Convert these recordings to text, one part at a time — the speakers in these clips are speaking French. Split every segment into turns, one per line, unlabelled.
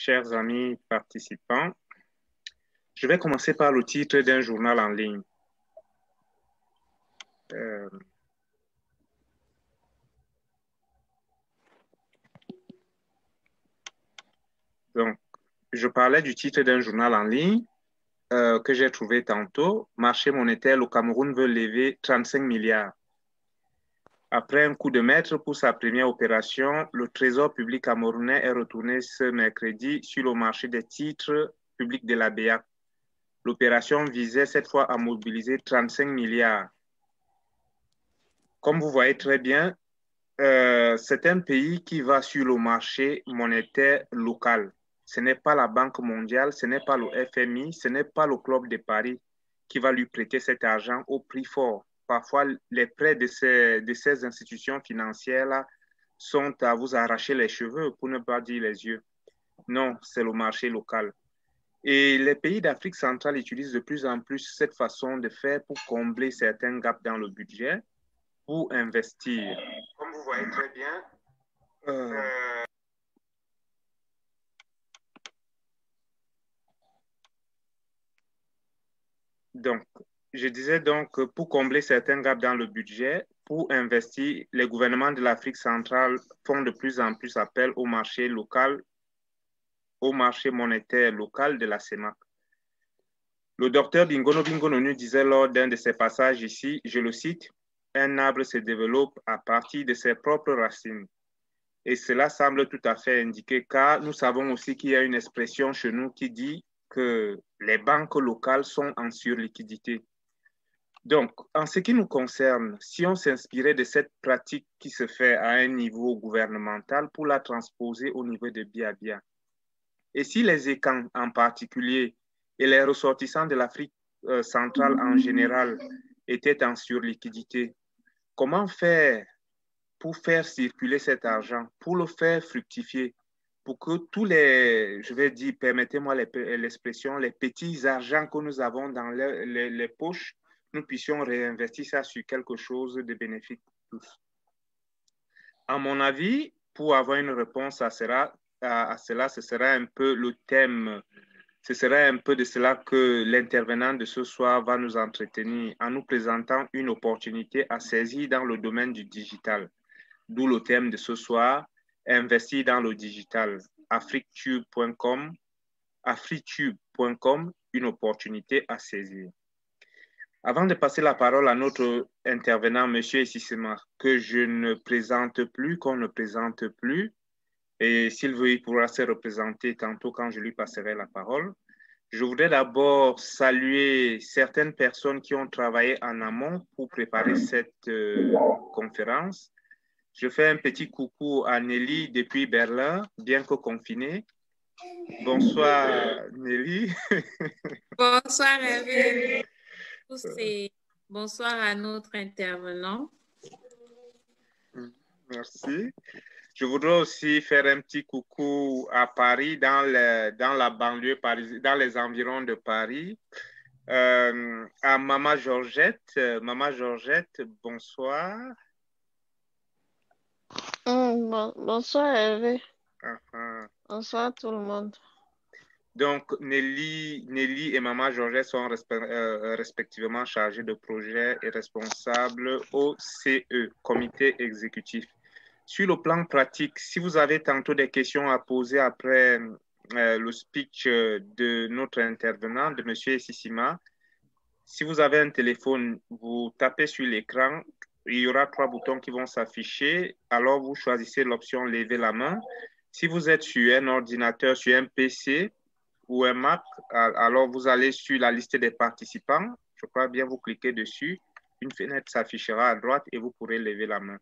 chers amis participants. Je vais commencer par le titre d'un journal en ligne. Donc, je parlais du titre d'un journal en ligne que j'ai trouvé tantôt. Marché monétaire, le Cameroun veut lever 35 milliards. Après un coup de maître pour sa première opération, le Trésor public camerounais est retourné ce mercredi sur le marché des titres publics de la BEAC. L'opération visait cette fois à mobiliser 35 milliards. Comme vous voyez très bien, c'est un pays qui va sur le marché monétaire local. Ce n'est pas la Banque mondiale, ce n'est pas le FMI, ce n'est pas le Club de Paris qui va lui prêter cet argent au prix fort. Parfois, les prêts de ces institutions financières-là sont à vous arracher les cheveux, pour ne pas dire les yeux. Non, c'est le marché local. Et les pays d'Afrique centrale utilisent de plus en plus cette façon de faire pour combler certains gaps dans le budget, pour investir. Comme vous voyez très bien, donc, je disais donc que pour combler certains gaps dans le budget, pour investir, les gouvernements de l'Afrique centrale font de plus en plus appel au marché local, au marché monétaire local de la CEMAC. Le docteur Bingono Bingono disait lors d'un de ses passages ici, je le cite, « Un arbre se développe à partir de ses propres racines. » Et cela semble tout à fait indiqué car nous savons aussi qu'il y a une expression chez nous qui dit que les banques locales sont en surliquidité. Donc, en ce qui nous concerne, si on s'inspirait de cette pratique qui se fait à un niveau gouvernemental pour la transposer au niveau de Biabia, et si les ECAN en particulier et les ressortissants de l'Afrique centrale en général étaient en surliquidité, comment faire pour faire circuler cet argent, pour le faire fructifier, pour que tous les, je vais dire, permettez-moi l'expression, les petits argents que nous avons dans les poches, nous puissions réinvestir ça sur quelque chose de bénéfique pour tous. À mon avis, pour avoir une réponse à cela, ce sera un peu le thème, ce sera un peu de cela que l'intervenant de ce soir va nous entretenir en nous présentant une opportunité à saisir dans le domaine du digital. D'où le thème de ce soir, investir dans le digital. Africtube.com, une opportunité à saisir. Avant de passer la parole à notre intervenant, M. Essissema, que je ne présente plus, qu'on ne présente plus, et s'il veut, il pourra se représenter tantôt quand je lui passerai la parole. Je voudrais d'abord saluer certaines personnes qui ont travaillé en amont pour préparer cette conférence. Je fais un petit coucou à Nelly depuis Berlin, bien que confinée. Bonsoir Nelly.
Bonsoir Hervé. Et bonsoir à notre intervenant.
Merci. Je voudrais aussi faire un petit coucou à Paris, dans la banlieue parisienne, dans les environs de Paris, à Maman Georgette. Maman Georgette, bonsoir.
Bonsoir Hervé.
Uh-huh.
Bonsoir tout le monde.
Donc, Nelly et Maman Georgette sont respectivement chargées de projet et responsables au CE, Comité exécutif. Sur le plan pratique, si vous avez tantôt des questions à poser après le speech de notre intervenant, de M. Essissima, si vous avez un téléphone, vous tapez sur l'écran, il y aura 3 boutons qui vont s'afficher. Alors, vous choisissez l'option « Lever la main ». Si vous êtes sur un ordinateur, sur un PC ou un Mac, alors vous allez sur la liste des participants. Je crois bien vous cliquez dessus. Une fenêtre s'affichera à droite et vous pourrez lever la main.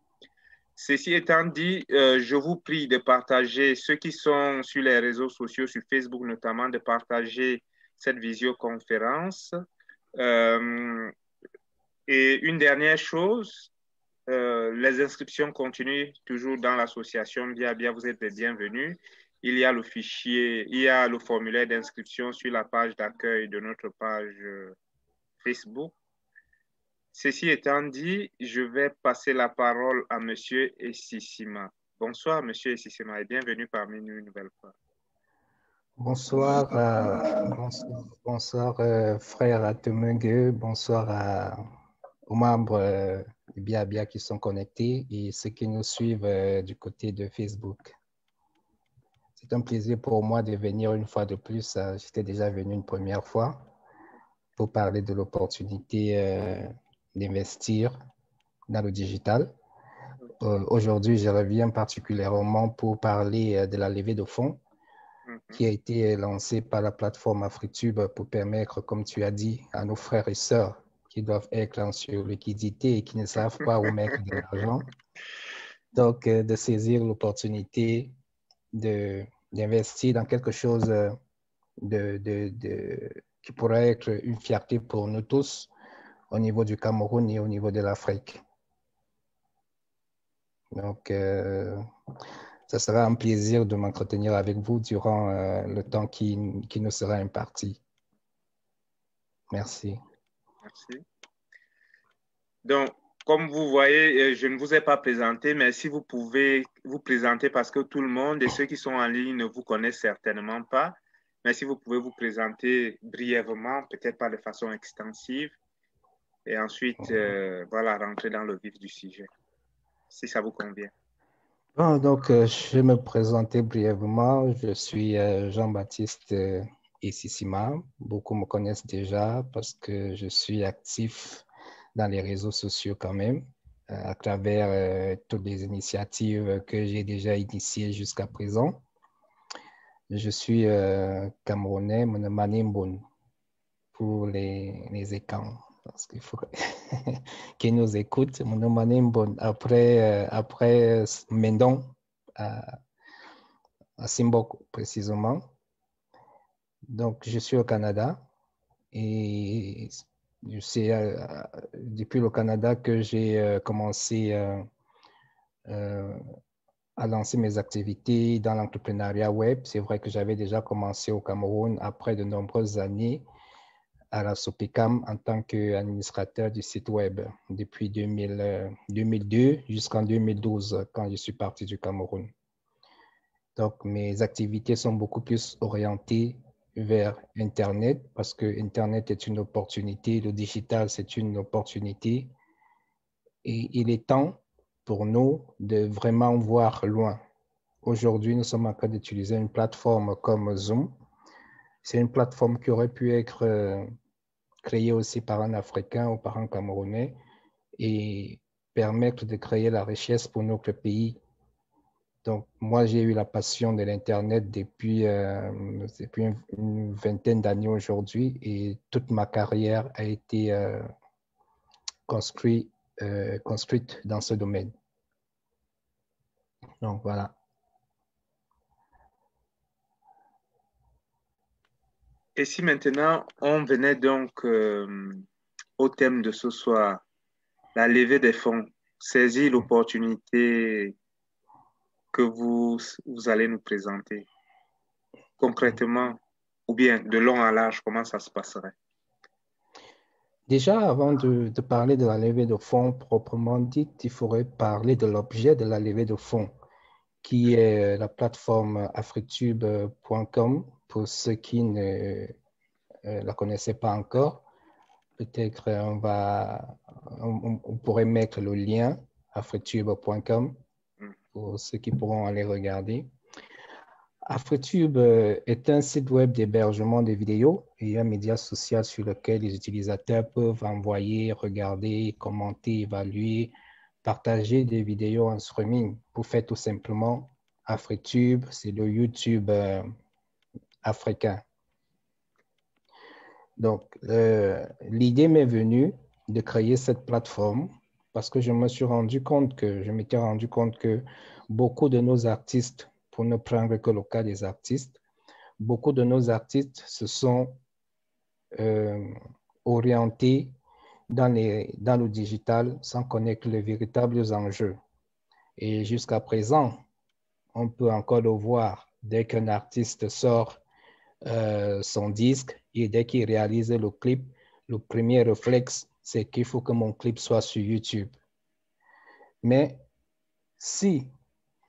Ceci étant dit, je vous prie de partager, ceux qui sont sur les réseaux sociaux, sur Facebook notamment, de partager cette visioconférence. Et une dernière chose, les inscriptions continuent toujours dans l'association Biabia, vous êtes les bienvenus. Il y a le fichier, il y a le formulaire d'inscription sur la page d'accueil de notre page Facebook. Ceci étant dit, je vais passer la parole à M. Essissima. Bonsoir, M. Essissima, et bienvenue parmi nous une nouvelle fois.
Bonsoir, frère Atemengue, bonsoir aux membres du Bia qui sont connectés et ceux qui nous suivent du côté de Facebook. C'est un plaisir pour moi de venir une fois de plus. J'étais déjà venu une première fois pour parler de l'opportunité d'investir dans le digital. Aujourd'hui, je reviens particulièrement pour parler de la levée de fonds qui a été lancée par la plateforme AfriTube pour permettre, comme tu as dit, à nos frères et sœurs qui doivent être sur liquidité et qui ne savent pas où mettre de l'argent, donc de saisir l'opportunité d'investir dans quelque chose qui pourrait être une fierté pour nous tous au niveau du Cameroun et au niveau de l'Afrique. Donc, ça sera un plaisir de m'entretenir avec vous durant le temps qui nous sera imparti. Merci.
Merci. Donc, comme vous voyez, je ne vous ai pas présenté, mais si vous pouvez vous présenter parce que tout le monde et ceux qui sont en ligne ne vous connaissent certainement pas, mais si vous pouvez vous présenter brièvement, peut-être pas de façon extensive, et ensuite, voilà, rentrer dans le vif du sujet, si ça vous convient.
Bon, donc, je vais me présenter brièvement. Je suis Jean-Baptiste Ississima. Beaucoup me connaissent déjà parce que je suis actif dans les réseaux sociaux quand même, à travers toutes les initiatives que j'ai déjà initiées jusqu'à présent. Je suis Camerounais, Monomane Mbon, pour les écans, parce qu'il faut qu'ils nous écoutent. Monomane Mbon, après Mendon, à Simbok précisément. Donc, je suis au Canada et c'est depuis le Canada que j'ai commencé à lancer mes activités dans l'entrepreneuriat web. C'est vrai que j'avais déjà commencé au Cameroun après de nombreuses années à la Sopicam en tant qu'administrateur du site web depuis 2002 jusqu'en 2012 quand je suis parti du Cameroun. Donc, mes activités sont beaucoup plus orientées vers Internet parce que Internet est une opportunité, le digital, c'est une opportunité et il est temps pour nous de vraiment voir loin. Aujourd'hui, nous sommes en train d'utiliser une plateforme comme Zoom. C'est une plateforme qui aurait pu être créée aussi par un Africain ou par un Camerounais et permettre de créer la richesse pour notre pays. Donc, moi, j'ai eu la passion de l'Internet depuis une vingtaine d'années aujourd'hui et toute ma carrière a été construite dans ce domaine. Donc, voilà.
Et si maintenant, on venait donc au thème de ce soir, la levée des fonds, saisir l'opportunité que vous allez nous présenter concrètement, ou bien de long en large, comment ça se passerait?
Déjà, avant de parler de la levée de fonds proprement dite, il faudrait parler de l'objet de la levée de fonds, qui est la plateforme afritube.com pour ceux qui ne la connaissaient pas encore. Peut-être on pourrait mettre le lien afritube.com pour ceux qui pourront aller regarder. AfriTube est un site web d'hébergement de vidéos et un média social sur lequel les utilisateurs peuvent envoyer, regarder, commenter, évaluer, partager des vidéos en streaming. Pour faire tout simplement, AfriTube, c'est le YouTube africain. Donc, l'idée m'est venue de créer cette plateforme parce que je m'étais rendu compte que beaucoup de nos artistes, pour ne prendre que le cas des artistes, beaucoup de nos artistes se sont orientés dans le digital sans connaître les véritables enjeux. Et jusqu'à présent, on peut encore le voir dès qu'un artiste sort son disque et dès qu'il réalise le clip, le premier réflexe, c'est qu'il faut que mon clip soit sur YouTube. Mais si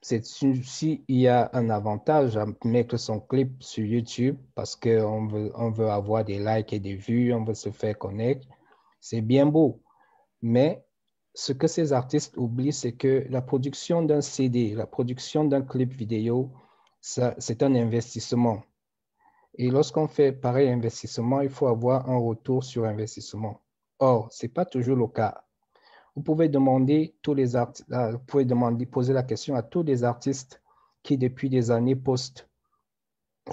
s'il y a un avantage à mettre son clip sur YouTube parce on veut avoir des likes et des vues, on veut se faire connaître, c'est bien beau. Mais ce que ces artistes oublient, c'est que la production d'un CD, la production d'un clip vidéo, c'est un investissement. Et lorsqu'on fait pareil investissement, il faut avoir un retour sur investissement. Or, ce n'est pas toujours le cas. Vous pouvez demander poser la question à tous les artistes qui, depuis des années, postent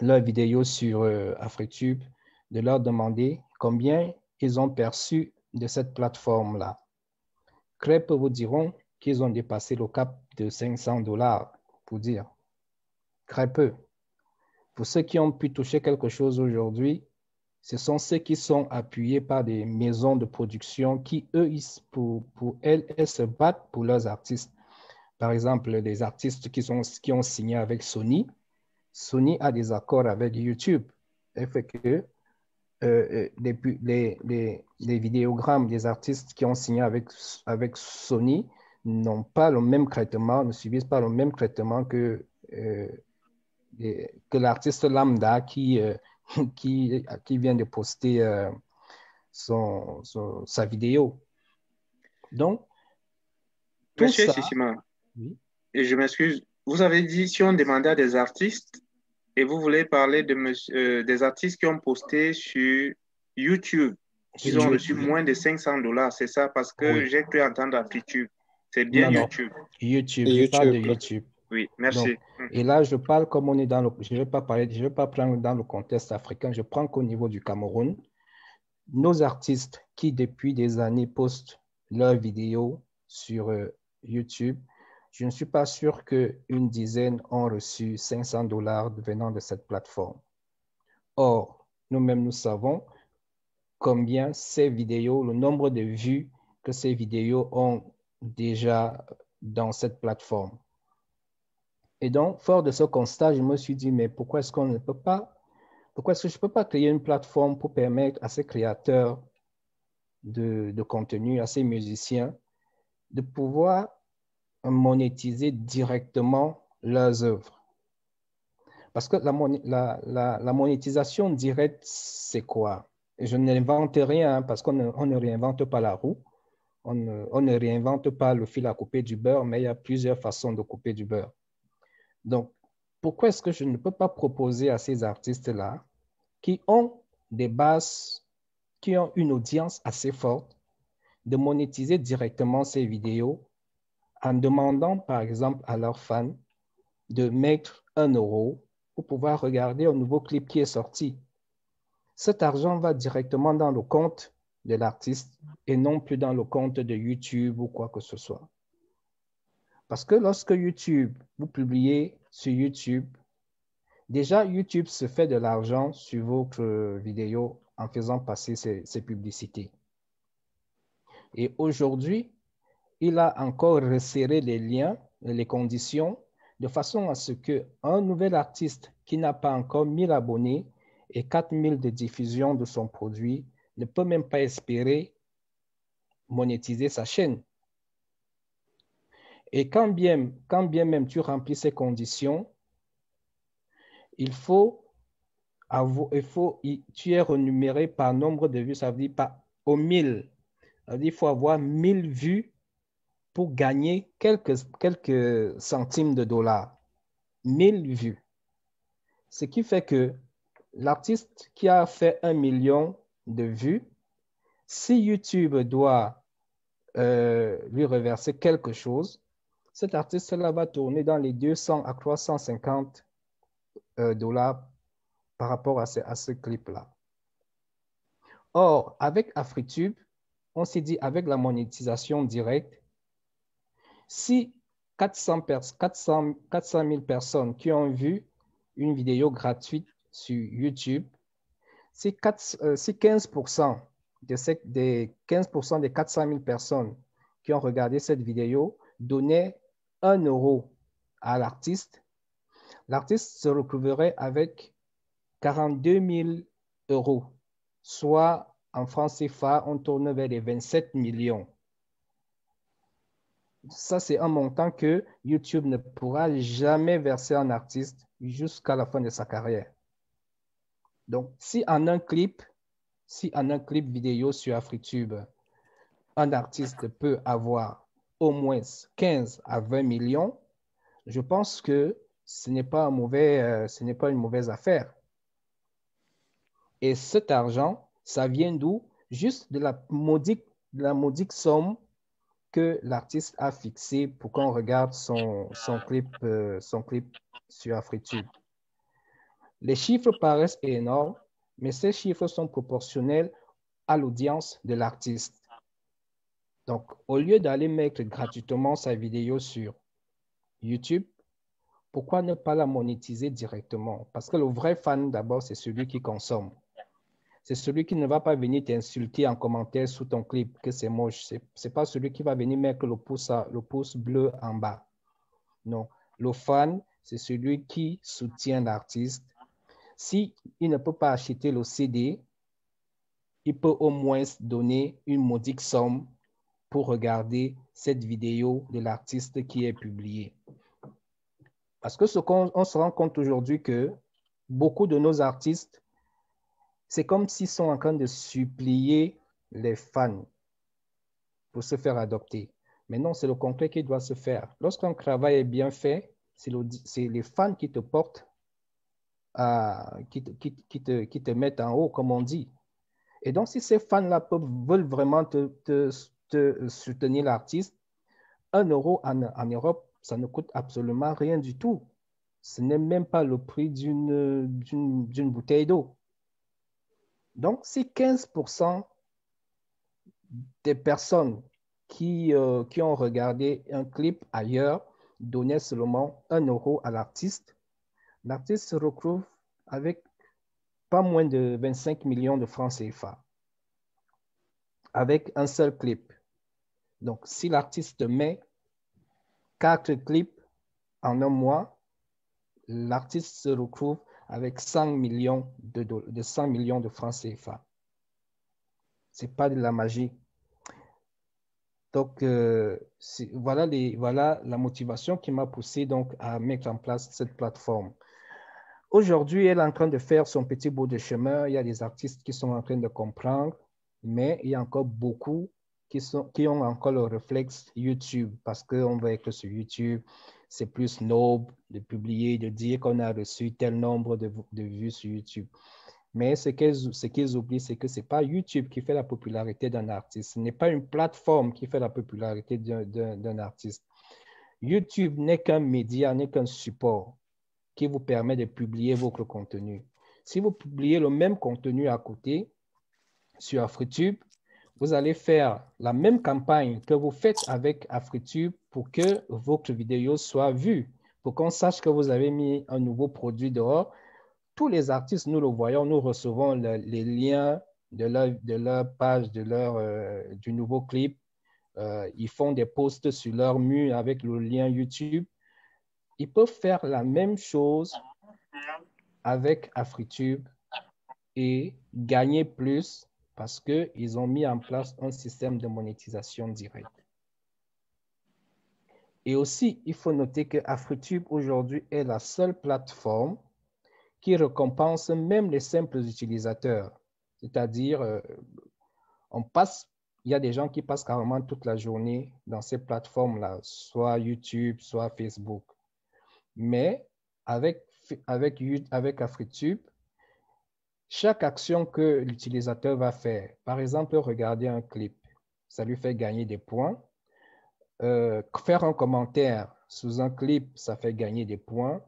leurs vidéos sur AfriTube, de leur demander combien ils ont perçu de cette plateforme-là. Crêpe vous diront qu'ils ont dépassé le cap de $500, pour dire. Crêpe. Pour ceux qui ont pu toucher quelque chose aujourd'hui, ce sont ceux qui sont appuyés par des maisons de production qui, eux, pour elles se battent pour leurs artistes. Par exemple, les artistes qui ont signé avec Sony. Sony a des accords avec YouTube. Ça fait que les vidéogrammes des artistes qui ont signé avec Sony n'ont pas le même traitement, ne subissent pas le même traitement que l'artiste lambda qui vient de poster sa vidéo. Donc, tout
Monsieur
ça...
Sissima,
oui.
Et je m'excuse, vous avez dit si on demandait à des artistes et vous voulez parler des artistes qui ont posté sur YouTube, qu'ils ont reçu moins de $500, c'est ça? Parce que j'ai cru entendre AfriTube. C'est bien YouTube.
YouTube, je parle de YouTube.
Oui, merci.
Donc, et là, je parle comme on est dans le... Je ne vais pas prendre dans le contexte africain, je prends qu'au niveau du Cameroun. Nos artistes qui, depuis des années, postent leurs vidéos sur YouTube, je ne suis pas sûr qu'une dizaine ont reçu $500 venant de cette plateforme. Or, nous-mêmes, nous savons combien ces vidéos, le nombre de vues que ces vidéos ont déjà dans cette plateforme. Et donc, fort de ce constat, je me suis dit, mais pourquoi est-ce que je ne peux pas créer une plateforme pour permettre à ces créateurs de contenu, à ces musiciens, de pouvoir monétiser directement leurs œuvres. Parce que la monétisation directe, c'est quoi? Je n'invente rien parce qu'on ne réinvente pas la roue. On ne réinvente pas le fil à couper du beurre, mais il y a plusieurs façons de couper du beurre. Donc, pourquoi est-ce que je ne peux pas proposer à ces artistes-là qui ont des bases, qui ont une audience assez forte, de monétiser directement ces vidéos en demandant, par exemple, à leurs fans de mettre €1 pour pouvoir regarder un nouveau clip qui est sorti. Cet argent va directement dans le compte de l'artiste et non plus dans le compte de YouTube ou quoi que ce soit. Parce que lorsque vous publiez sur YouTube, déjà YouTube se fait de l'argent sur votre vidéo en faisant passer ses publicités. Et aujourd'hui, il a encore resserré les liens, les conditions, de façon à ce qu'un nouvel artiste qui n'a pas encore 1000 abonnés et 4000 de diffusion de son produit ne peut même pas espérer monétiser sa chaîne. Et quand bien même tu remplis ces conditions, tu es renuméré par nombre de vues, ça veut dire au 1000. Ça veut dire qu'il faut avoir 1000 vues pour gagner quelques centimes de dollars. 1000 vues. Ce qui fait que l'artiste qui a fait 1 million de vues, si YouTube doit lui reverser quelque chose, cet artiste-là va tourner dans les 200 à 350 dollars par rapport à ce clip-là. Or, avec AfriTube, on s'est dit avec la monétisation directe, si 400 000 personnes qui ont vu une vidéo gratuite sur YouTube, si 15% des 400 000 personnes qui ont regardé cette vidéo donnaient €1 à l'artiste, l'artiste se retrouverait avec 42 000 €, soit en francs CFA, on tourne vers les 27 millions. Ça, c'est un montant que YouTube ne pourra jamais verser à un artiste jusqu'à la fin de sa carrière. Donc, si en un clip vidéo sur AfriTube, un artiste peut avoir au moins 15 à 20 millions, je pense que ce n'est pas une mauvaise affaire. Et cet argent, ça vient d'où? Juste de la modique somme que l'artiste a fixée pour qu'on regarde son clip sur AfriTube. Les chiffres paraissent énormes, mais ces chiffres sont proportionnels à l'audience de l'artiste. Donc, au lieu d'aller mettre gratuitement sa vidéo sur YouTube, pourquoi ne pas la monétiser directement? Parce que le vrai fan, d'abord, c'est celui qui consomme. C'est celui qui ne va pas venir t'insulter en commentaire sous ton clip que c'est moche. Ce n'est pas celui qui va venir mettre le pouce bleu en bas. Non, le fan, c'est celui qui soutient l'artiste. S'il ne peut pas acheter le CD, il peut au moins donner une modique somme pour regarder cette vidéo de l'artiste qui est publiée. Parce que on se rend compte aujourd'hui que beaucoup de nos artistes, c'est comme s'ils sont en train de supplier les fans pour se faire adopter. Mais non, c'est le contraire qui doit se faire. Lorsqu'un travail est bien fait, c'est les fans qui te portent, qui te mettent en haut, comme on dit. Et donc, si ces fans-là veulent vraiment te soutenir l'artiste, 1 euro en Europe, ça ne coûte absolument rien du tout. Ce n'est même pas le prix d'une bouteille d'eau. Donc, si 15% des personnes qui ont regardé un clip ailleurs donnaient seulement 1 euro à l'artiste, l'artiste se retrouve avec pas moins de 25 millions de francs CFA avec un seul clip. Donc, si l'artiste met 4 clips en un mois, l'artiste se retrouve avec 100 millions de francs CFA. Ce n'est pas de la magie. Donc, voilà la motivation qui m'a poussé donc à mettre en place cette plateforme. Aujourd'hui, elle est en train de faire son petit bout de chemin. Il y a des artistes qui sont en train de comprendre, mais il y a encore beaucoup qui ont encore le réflexe YouTube parce qu'on veut que sur YouTube, c'est plus noble de publier, de dire qu'on a reçu tel nombre de vues sur YouTube. Mais ce qu'ils oublient, c'est que ce n'est pas YouTube qui fait la popularité d'un artiste. Ce n'est pas une plateforme qui fait la popularité d'un artiste. YouTube n'est qu'un média, n'est qu'un support qui vous permet de publier votre contenu. Si vous publiez le même contenu à côté sur AfriTube, vous allez faire la même campagne que vous faites avec AfriTube pour que votre vidéo soit vue, pour qu'on sache que vous avez mis un nouveau produit dehors. Tous les artistes, nous le voyons, nous recevons les liens de leur page, du nouveau clip. Ils font des posts sur leur mur avec le lien YouTube. Ils peuvent faire la même chose avec AfriTube et gagner plus parce qu'ils ont mis en place un système de monétisation directe. Et aussi, il faut noter que AfriTube aujourd'hui est la seule plateforme qui récompense même les simples utilisateurs. C'est-à-dire, il y a des gens qui passent carrément toute la journée dans ces plateformes-là, soit YouTube, soit Facebook. Mais avec AfriTube, chaque action que l'utilisateur va faire, par exemple, regarder un clip, ça lui fait gagner des points. Faire un commentaire sous un clip, ça fait gagner des points.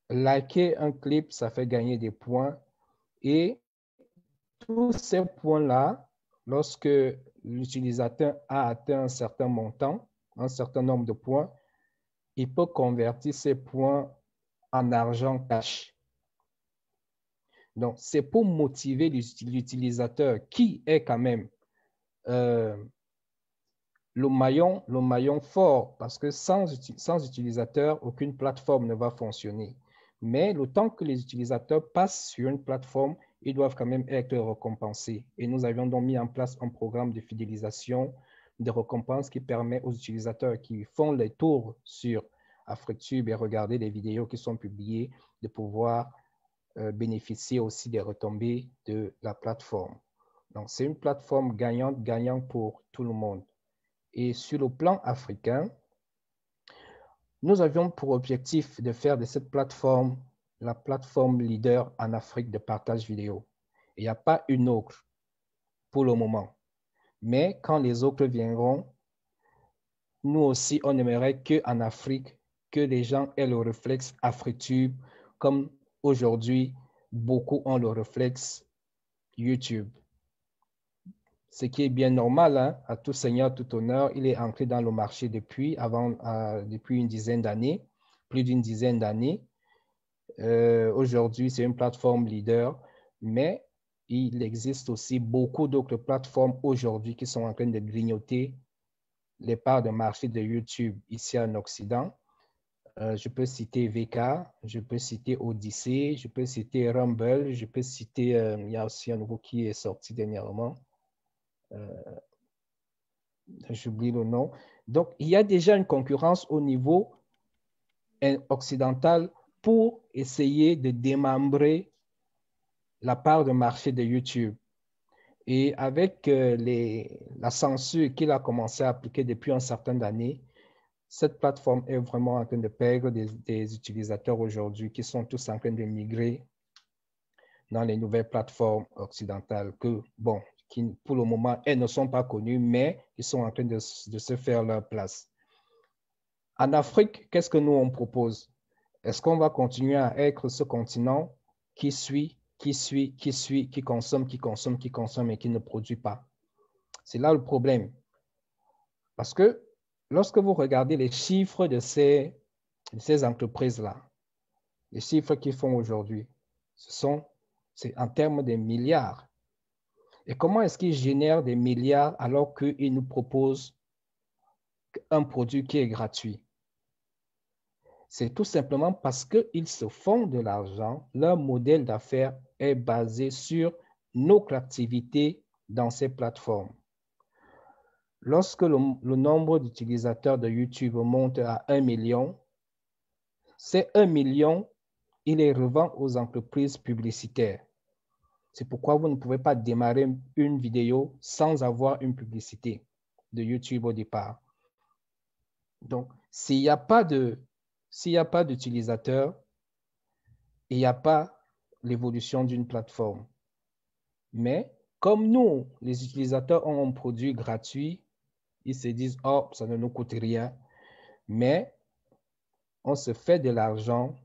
Liker un clip, ça fait gagner des points. Et tous ces points-là, lorsque l'utilisateur a atteint un certain montant, un certain nombre de points, il peut convertir ces points en argent cash. Donc, c'est pour motiver l'utilisateur qui est quand même le maillon fort, parce que sans utilisateur, aucune plateforme ne va fonctionner. Mais le temps que les utilisateurs passent sur une plateforme, ils doivent quand même être récompensés. Et nous avions donc mis en place un programme de fidélisation de récompense qui permet aux utilisateurs qui font les tours sur AfriTube et regarder les vidéos qui sont publiées de pouvoir bénéficier aussi des retombées de la plateforme. Donc, c'est une plateforme gagnante pour tout le monde. Et sur le plan africain, nous avions pour objectif de faire de cette plateforme la plateforme leader en Afrique de partage vidéo. Il n'y a pas une autre pour le moment. Mais quand les autres viendront, nous aussi, on aimerait qu'en Afrique, que les gens aient le réflexe AfriTube, comme aujourd'hui, beaucoup ont le réflexe YouTube. Ce qui est bien normal, hein, à tout seigneur, tout honneur, il est entré dans le marché depuis une dizaine d'années, plus d'une dizaine d'années. Aujourd'hui, c'est une plateforme leader, mais il existe aussi beaucoup d'autres plateformes aujourd'hui qui sont en train de grignoter les parts de marché de YouTube ici en Occident. Je peux citer VK, je peux citer Odyssey, je peux citer Rumble, je peux citer, il y a aussi un nouveau qui est sorti dernièrement. J'oublie le nom. Donc, il y a déjà une concurrence au niveau occidental pour essayer de démembrer la part de marché de YouTube. Et avec la censure qu'il a commencé à appliquer depuis un certain nombre d'années, cette plateforme est vraiment en train de perdre des utilisateurs aujourd'hui qui sont tous en train de migrer dans les nouvelles plateformes occidentales que, bon, qui pour le moment, elles ne sont pas connues, mais ils sont en train de se faire leur place. En Afrique, qu'est-ce que nous on propose? Est-ce qu'on va continuer à être ce continent qui consomme et qui ne produit pas? C'est là le problème. Parce que lorsque vous regardez les chiffres de ces entreprises-là, les chiffres qu'ils font aujourd'hui, c'est en termes de milliards. Et comment est-ce qu'ils génèrent des milliards alors qu'ils nous proposent un produit qui est gratuit? C'est tout simplement parce qu'ils se font de l'argent. Leur modèle d'affaires est basé sur notre activité dans ces plateformes. Lorsque le nombre d'utilisateurs de YouTube monte à 1 million, ces 1 million, il les revend aux entreprises publicitaires. C'est pourquoi vous ne pouvez pas démarrer une vidéo sans avoir une publicité de YouTube au départ. Donc, s'il n'y a pas d'utilisateurs, il n'y a pas l'évolution d'une plateforme. Mais comme nous, les utilisateurs ont un produit gratuit, ils se disent, oh, ça ne nous coûte rien, mais on se fait de l'argent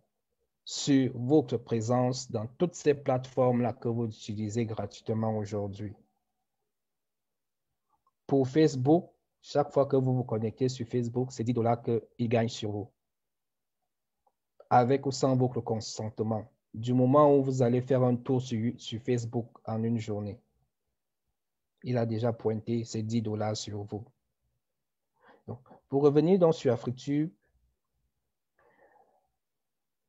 sur votre présence dans toutes ces plateformes-là que vous utilisez gratuitement aujourd'hui. Pour Facebook, chaque fois que vous vous connectez sur Facebook, c'est 10 $ qu'ils gagnent sur vous. Avec ou sans votre consentement. Du moment où vous allez faire un tour sur Facebook en une journée, il a déjà pointé ces 10 $ sur vous. Donc, pour revenir donc sur AfriTube,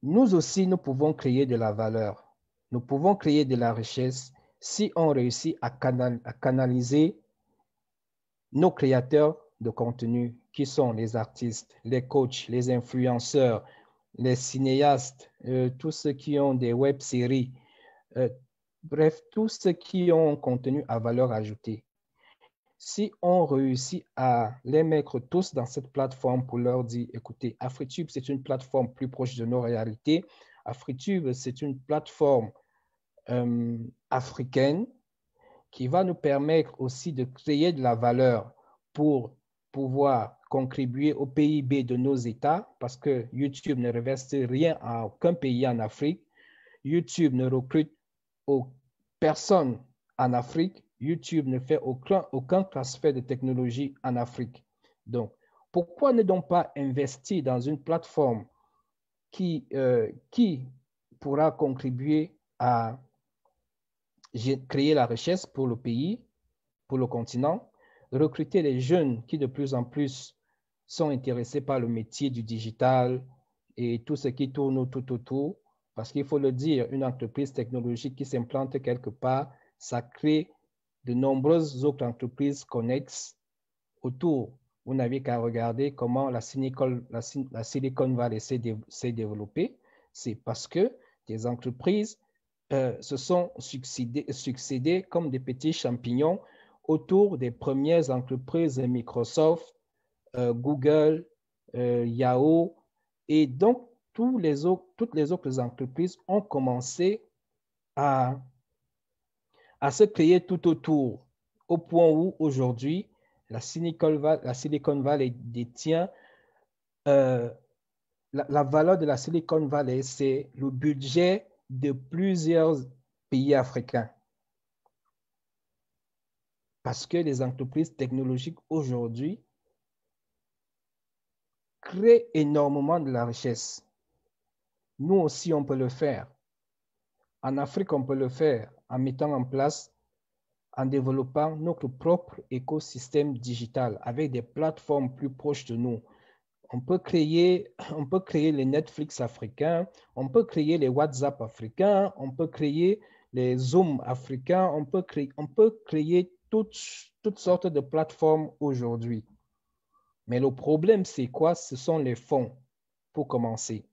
nous aussi, nous pouvons créer de la valeur. Nous pouvons créer de la richesse si on réussit à canaliser nos créateurs de contenu, qui sont les artistes, les coachs, les influenceurs, les cinéastes, tous ceux qui ont des web-séries, bref, tous ceux qui ont un contenu à valeur ajoutée. Si on réussit à les mettre tous dans cette plateforme pour leur dire, écoutez, AfriTube, c'est une plateforme plus proche de nos réalités. AfriTube, c'est une plateforme africaine qui va nous permettre aussi de créer de la valeur pour pouvoir contribuer au PIB de nos États, parce que YouTube ne reverse rien à aucun pays en Afrique. YouTube ne recrute personne en Afrique. YouTube ne fait aucun transfert de technologie en Afrique. Donc, pourquoi ne donc pas investir dans une plateforme qui pourra contribuer à créer la richesse pour le pays, pour le continent, recruter les jeunes qui de plus en plus sont intéressés par le métier du digital et tout ce qui tourne autour, parce qu'il faut le dire, une entreprise technologique qui s'implante quelque part, ça crée de nombreuses autres entreprises connexes autour. Vous n'avez qu'à regarder comment la Silicon Valley s'est développée. C'est parce que des entreprises se sont succédées comme des petits champignons autour des premières entreprises Microsoft, Google, Yahoo. Et donc, toutes les autres entreprises ont commencé à se créer tout autour, au point où aujourd'hui, la Silicon Valley détient la valeur de la Silicon Valley, c'est le budget de plusieurs pays africains. Parce que les entreprises technologiques aujourd'hui créent énormément de la richesse. Nous aussi, on peut le faire. En Afrique, on peut le faire en mettant en place, en développant notre propre écosystème digital avec des plateformes plus proches de nous. On peut créer les Netflix africains, on peut créer les WhatsApp africains, on peut créer les Zoom africains, on peut créer toutes sortes de plateformes aujourd'hui. Mais le problème, c'est quoi? Ce sont les fonds, pour commencer.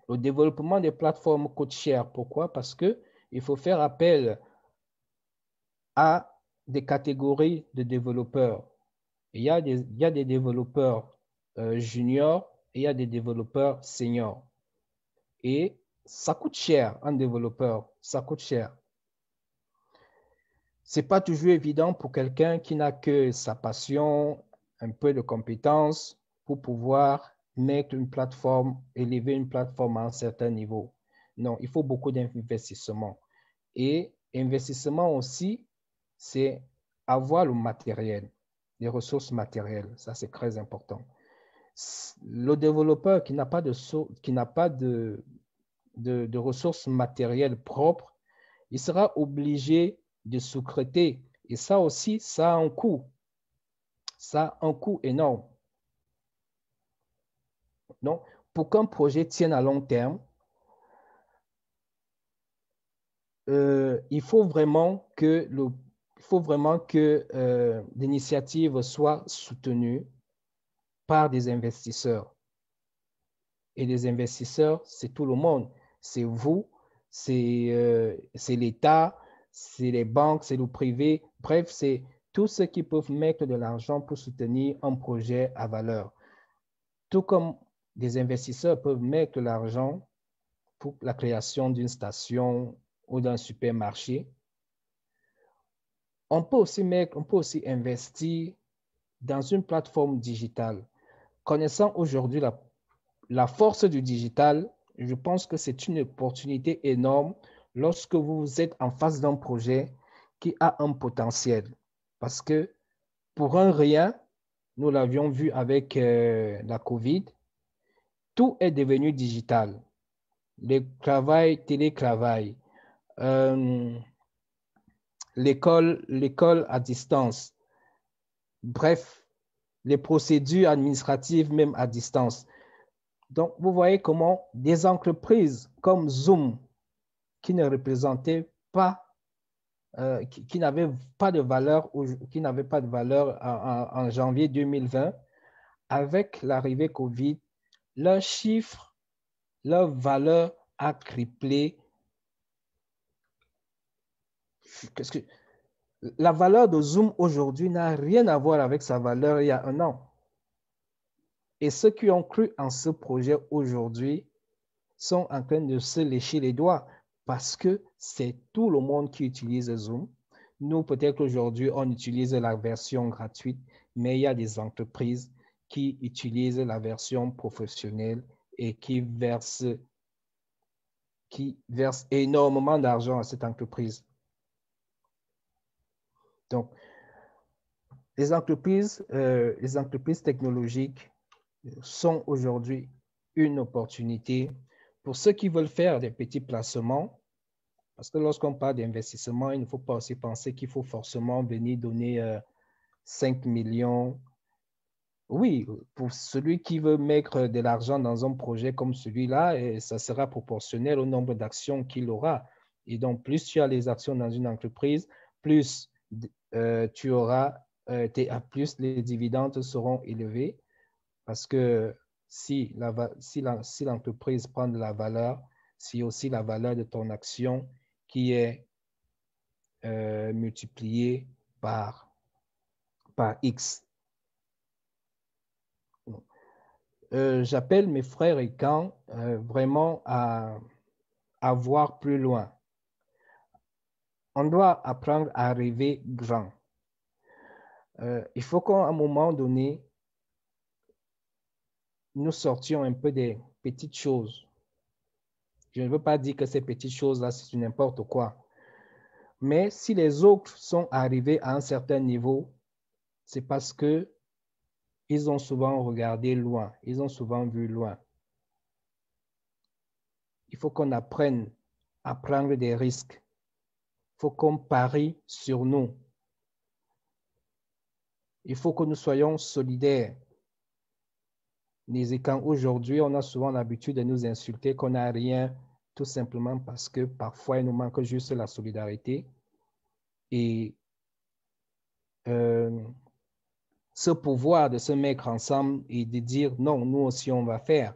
Le développement des plateformes coûte cher. Pourquoi? Parce qu'il faut faire appel à des catégories de développeurs. Il y a des développeurs juniors et il y a des développeurs seniors. Et ça coûte cher, un développeur, ça coûte cher. Ce n'est pas toujours évident pour quelqu'un qui n'a que sa passion, un peu de compétences pour pouvoir mettre une plateforme, élever une plateforme à un certain niveau. Non, il faut beaucoup d'investissement. Et investissement aussi, c'est avoir le matériel, les ressources matérielles. Ça, c'est très important. Le développeur qui n'a pas de ressources matérielles propres, il sera obligé de sous-traiter. Et ça aussi, ça a un coût. Ça a un coût énorme. Donc, pour qu'un projet tienne à long terme, il faut vraiment que l'initiative soit soutenue par des investisseurs. Et les investisseurs, c'est tout le monde. C'est vous, c'est l'État, c'est les banques, c'est le privé. Bref, c'est tous ceux qui peuvent mettre de l'argent pour soutenir un projet à valeur. Tout comme des investisseurs peuvent mettre de l'argent pour la création d'une station ou d'un supermarché, on peut aussi investir dans une plateforme digitale. Connaissant aujourd'hui la force du digital, je pense que c'est une opportunité énorme lorsque vous êtes en face d'un projet qui a un potentiel. Parce que pour un rien, nous l'avions vu avec la COVID, tout est devenu digital. Le travail, télétravail, l'école à distance, bref, les procédures administratives même à distance. Donc, vous voyez comment des entreprises comme Zoom, qui ne représentaient pas, qui n'avaient pas de valeur, en janvier 2020, avec l'arrivée COVID, leur chiffre, leur valeur a triplé. La valeur de Zoom aujourd'hui n'a rien à voir avec sa valeur il y a un an. Et ceux qui ont cru en ce projet aujourd'hui sont en train de se lécher les doigts parce que c'est tout le monde qui utilise Zoom. Nous, peut-être aujourd'hui, on utilise la version gratuite, mais il y a des entreprises qui utilisent la version professionnelle et qui versent énormément d'argent à cette entreprise. Donc, les entreprises technologiques sont aujourd'hui une opportunité pour ceux qui veulent faire des petits placements. Parce que lorsqu'on parle d'investissement, il ne faut pas aussi penser qu'il faut forcément venir donner 5 millions. Oui, pour celui qui veut mettre de l'argent dans un projet comme celui-là, ça sera proportionnel au nombre d'actions qu'il aura. Et donc, plus tu as les actions dans une entreprise, plus tu auras TA+, les dividendes seront élevés parce que si l'entreprise prend de la valeur, c'est aussi la valeur de ton action qui est multipliée par X. J'appelle mes frères et camps vraiment à voir plus loin. On doit apprendre à rêver grand. Il faut qu'à un moment donné, nous sortions un peu des petites choses. Je ne veux pas dire que ces petites choses-là, c'est n'importe quoi. Mais si les autres sont arrivés à un certain niveau, c'est parce que ils ont souvent regardé loin, ils ont souvent vu loin. Il faut qu'on apprenne à prendre des risques. Il faut qu'on parie sur nous. Il faut que nous soyons solidaires. Quand aujourd'hui, on a souvent l'habitude de nous insulter qu'on n'a rien, tout simplement parce que parfois, il nous manque juste la solidarité. Et ce pouvoir de se mettre ensemble et de dire non, nous aussi, on va faire.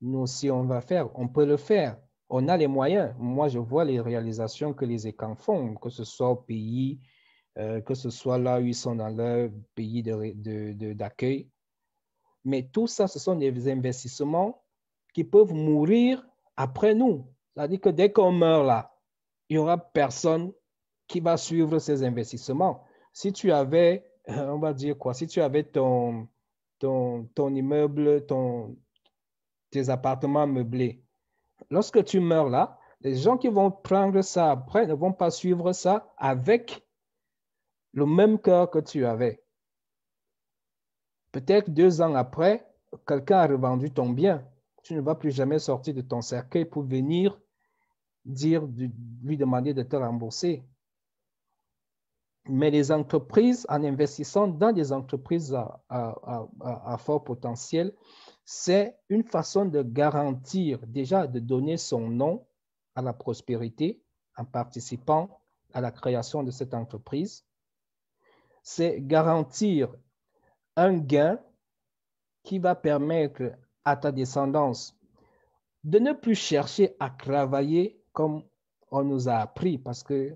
Nous aussi, on va faire. On peut le faire. On a les moyens. Moi, je vois les réalisations que les ECAN font, que ce soit au pays, que ce soit là où ils sont dans leur pays d'accueil. Mais tout ça, ce sont des investissements qui peuvent mourir après nous. C'est-à-dire que dès qu'on meurt là, il n'y aura personne qui va suivre ces investissements. Si tu avais, on va dire quoi, si tu avais ton immeuble, tes appartements meublés, lorsque tu meurs là, les gens qui vont prendre ça après ne vont pas suivre ça avec le même cœur que tu avais. Peut-être 2 ans après, quelqu'un a revendu ton bien. Tu ne vas plus jamais sortir de ton cercueil pour venir lui demander de te rembourser. Mais les entreprises, en investissant dans des entreprises à fort potentiel, c'est une façon de garantir, déjà de donner son nom à la prospérité en participant à la création de cette entreprise. C'est garantir un gain qui va permettre à ta descendance de ne plus chercher à travailler comme on nous a appris, parce que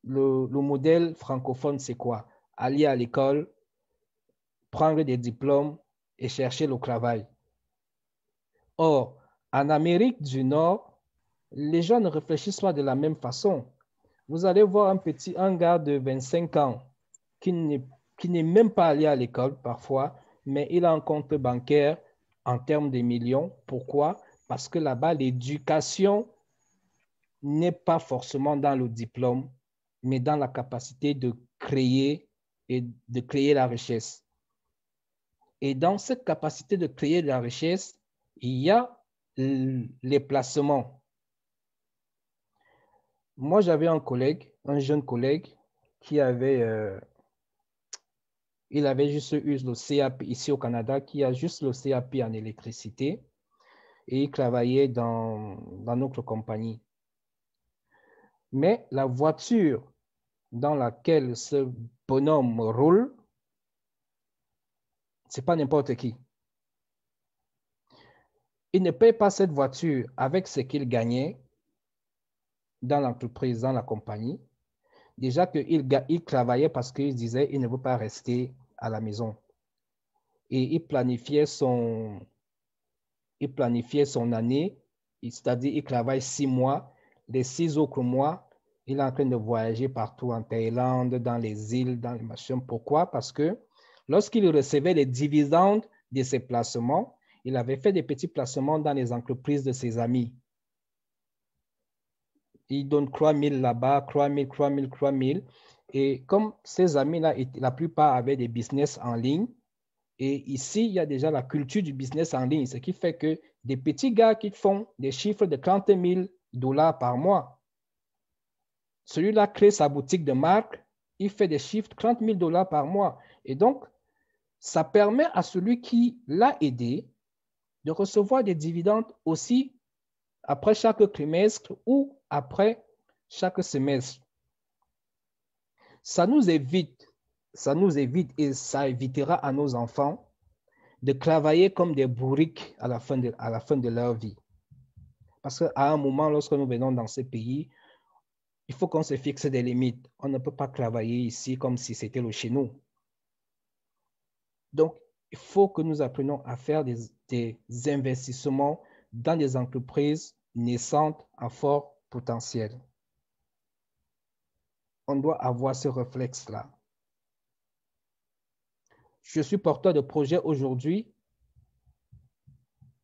le modèle francophone, c'est quoi? Aller à l'école, prendre des diplômes et chercher le travail. Or, en Amérique du Nord, les gens ne réfléchissent pas de la même façon. Vous allez voir un gars de 25 ans qui n'est même pas allé à l'école parfois, mais il a un compte bancaire en termes de millions. Pourquoi? Parce que là-bas, l'éducation n'est pas forcément dans le diplôme, mais dans la capacité de créer la richesse. Et dans cette capacité de créer de la richesse, il y a les placements. Moi, j'avais un jeune collègue qui avait... il avait juste eu le CAP ici au Canada, qui a juste le CAP en électricité, et il travaillait dans notre compagnie. Mais la voiture dans laquelle ce bonhomme roule, ce n'est pas n'importe qui. Il ne paye pas cette voiture avec ce qu'il gagnait dans l'entreprise, dans la compagnie. Déjà qu'il travaillait parce qu'il disait qu'il ne veut pas rester à la maison. Et il planifiait son année, c'est-à-dire il travaille 6 mois. Les 6 autres mois, il est en train de voyager partout en Thaïlande, dans les îles, dans les machins. Pourquoi? Parce que lorsqu'il recevait les dividendes de ses placements, il avait fait des petits placements dans les entreprises de ses amis. Il donne 3 000 là-bas, 3 000, 3 000, 3 000. Et comme ces amis-là, la plupart avaient des business en ligne, et ici, il y a déjà la culture du business en ligne, ce qui fait que des petits gars qui font des chiffres de 30 000 $ par mois, celui-là crée sa boutique de marque, il fait des chiffres de 30 000 $ par mois. Et donc, ça permet à celui qui l'a aidé de recevoir des dividendes aussi après chaque trimestre ou après chaque semestre. ça nous évite et ça évitera à nos enfants de travailler comme des bourriques à la fin de leur vie. Parce qu'à un moment, lorsque nous venons dans ces pays, il faut qu'on se fixe des limites. On ne peut pas travailler ici comme si c'était le chez nous. Donc, il faut que nous apprenions à faire des investissements dans des entreprises naissantes à fort potentiel. On doit avoir ce réflexe-là. Je suis porteur de projet aujourd'hui.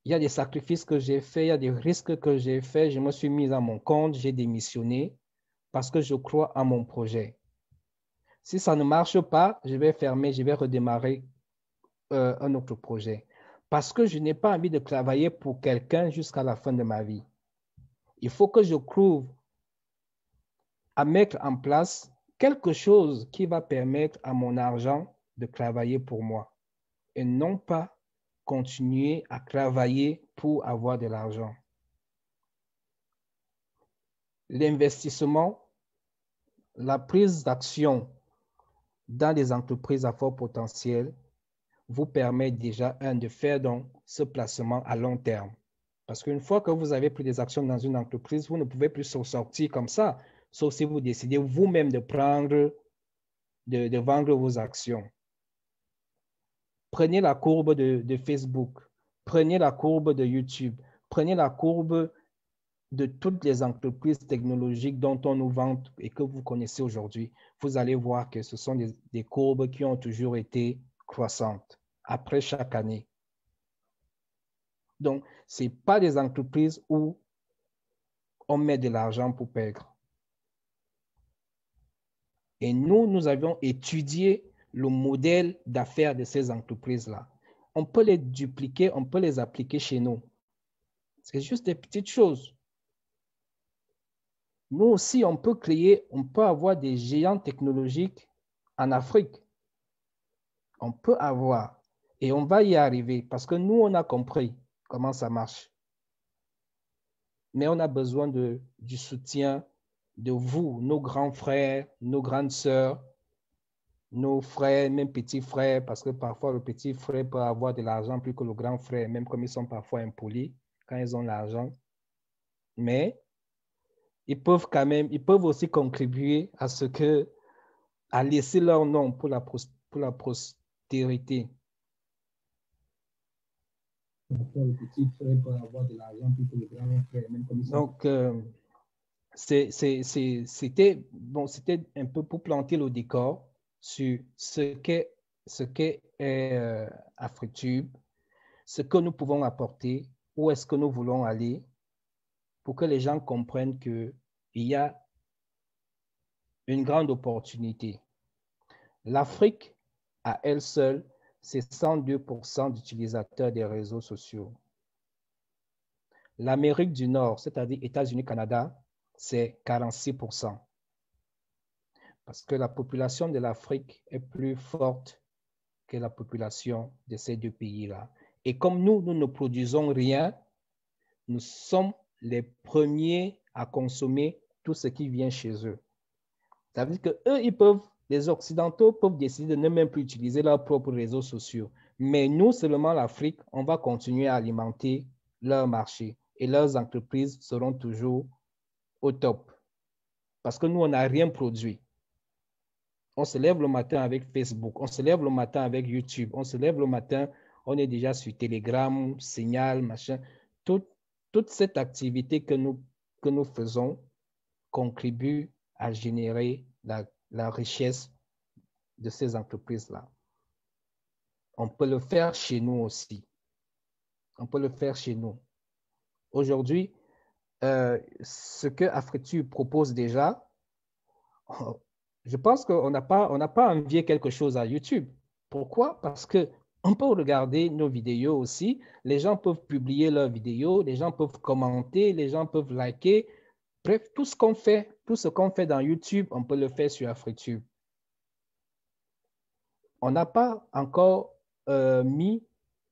Il y a des sacrifices que j'ai faits, il y a des risques que j'ai faits. Je me suis mis à mon compte, j'ai démissionné parce que je crois à mon projet. Si ça ne marche pas, je vais fermer, je vais redémarrer un autre projet. Parce que je n'ai pas envie de travailler pour quelqu'un jusqu'à la fin de ma vie. Il faut que je trouve à mettre en place quelque chose qui va permettre à mon argent de travailler pour moi et non pas continuer à travailler pour avoir de l'argent. L'investissement, la prise d'action dans des entreprises à fort potentiel vous permet déjà, de faire donc ce placement à long terme. Parce qu'une fois que vous avez pris des actions dans une entreprise, vous ne pouvez plus sortir comme ça, sauf si vous décidez vous-même de vendre vos actions. Prenez la courbe de Facebook, prenez la courbe de YouTube, prenez la courbe de toutes les entreprises technologiques dont on nous vante et que vous connaissez aujourd'hui. Vous allez voir que ce sont des courbes qui ont toujours été croissantes après chaque année. Donc, ce n'est pas des entreprises où on met de l'argent pour perdre. Et nous avions étudié le modèle d'affaires de ces entreprises-là. On peut les dupliquer, on peut les appliquer chez nous. C'est juste des petites choses. Nous aussi, on peut avoir des géants technologiques en Afrique. On peut avoir. Et on va y arriver parce que nous, on a compris comment ça marche. Mais on a besoin du soutien de vous, nos grands frères, nos grandes sœurs, nos frères, même petits frères, parce que parfois le petit frère peut avoir de l'argent plus que le grand frère, même comme ils sont parfois impolis quand ils ont l'argent. Mais ils peuvent aussi contribuer à laisser leur nom pour la postérité. Le petit frère peut avoir de l'argent plus que le grand frère, même comme ils sont. Donc, c'était un peu pour planter le décor sur ce qu'est AfriTube, ce que nous pouvons apporter, où est-ce que nous voulons aller, pour que les gens comprennent qu'il y a une grande opportunité. L'Afrique, à elle seule, c'est 102% d'utilisateurs des réseaux sociaux. L'Amérique du Nord, c'est-à-dire États-Unis, Canada, c'est 46%. Parce que la population de l'Afrique est plus forte que la population de ces deux pays-là. Et comme nous ne produisons rien, nous sommes les premiers à consommer tout ce qui vient chez eux. Ça veut dire qu'eux, les Occidentaux peuvent décider de ne même plus utiliser leurs propres réseaux sociaux. Mais nous, seulement l'Afrique, on va continuer à alimenter leur marché et leurs entreprises seront toujours au top. Parce que nous, on n'a rien produit. On se lève le matin avec Facebook, on se lève le matin avec YouTube, on se lève le matin, on est déjà sur Telegram, Signal, machin. Toute cette activité que nous faisons contribue à générer la richesse de ces entreprises-là. On peut le faire chez nous aussi. On peut le faire chez nous. Aujourd'hui, ce que AfriTube propose déjà, je pense qu'on n'a pas envié quelque chose à YouTube. Pourquoi? Parce qu'on peut regarder nos vidéos aussi. Les gens peuvent publier leurs vidéos, les gens peuvent commenter, les gens peuvent liker. Bref, tout ce qu'on fait dans YouTube, on peut le faire sur AfriTube. On n'a pas encore mis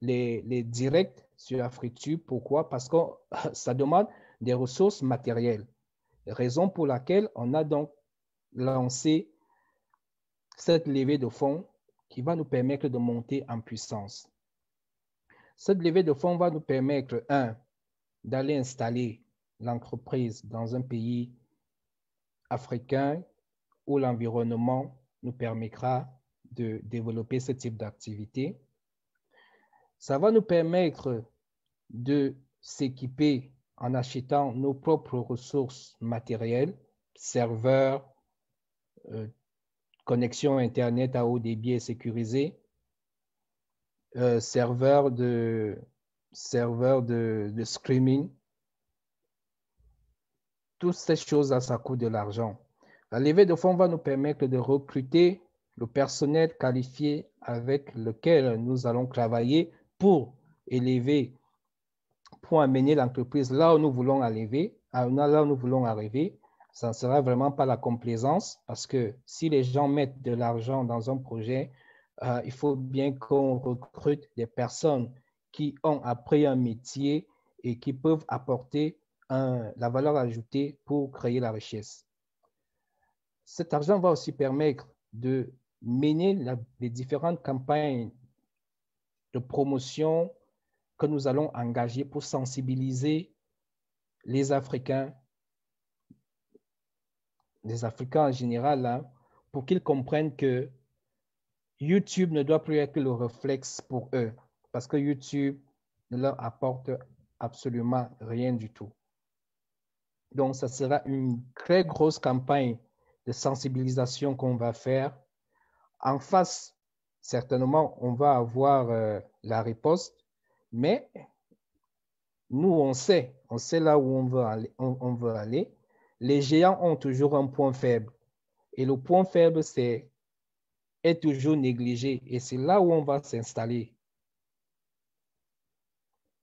les directs sur AfriTube. Pourquoi? Parce que ça demande des ressources matérielles. Raison pour laquelle on a donc lancé cette levée de fonds qui va nous permettre de monter en puissance. Cette levée de fonds va nous permettre, d'aller installer l'entreprise dans un pays africain où l'environnement nous permettra de développer ce type d'activité. Ça va nous permettre de s'équiper en achetant nos propres ressources matérielles, serveurs, connexion Internet à haut débit et sécurisé, serveurs de streaming. Toutes ces choses-là, ça coûte de l'argent. La levée de fonds va nous permettre de recruter le personnel qualifié avec lequel nous allons travailler pour élever, pour amener l'entreprise là où nous voulons arriver, Ça ne sera vraiment pas la complaisance parce que si les gens mettent de l'argent dans un projet, il faut bien qu'on recrute des personnes qui ont appris un métier et qui peuvent apporter la valeur ajoutée pour créer la richesse. Cet argent va aussi permettre de mener les différentes campagnes de promotion que nous allons engager pour sensibiliser les Africains en général, là, pour qu'ils comprennent que YouTube ne doit plus être le réflexe pour eux, parce que YouTube ne leur apporte absolument rien du tout. Donc, ça sera une très grosse campagne de sensibilisation qu'on va faire. En face, certainement, on va avoir la riposte, mais nous, on sait là où on veut aller. Les géants ont toujours un point faible. Et le point faible, est toujours négligé. Et c'est là où on va s'installer.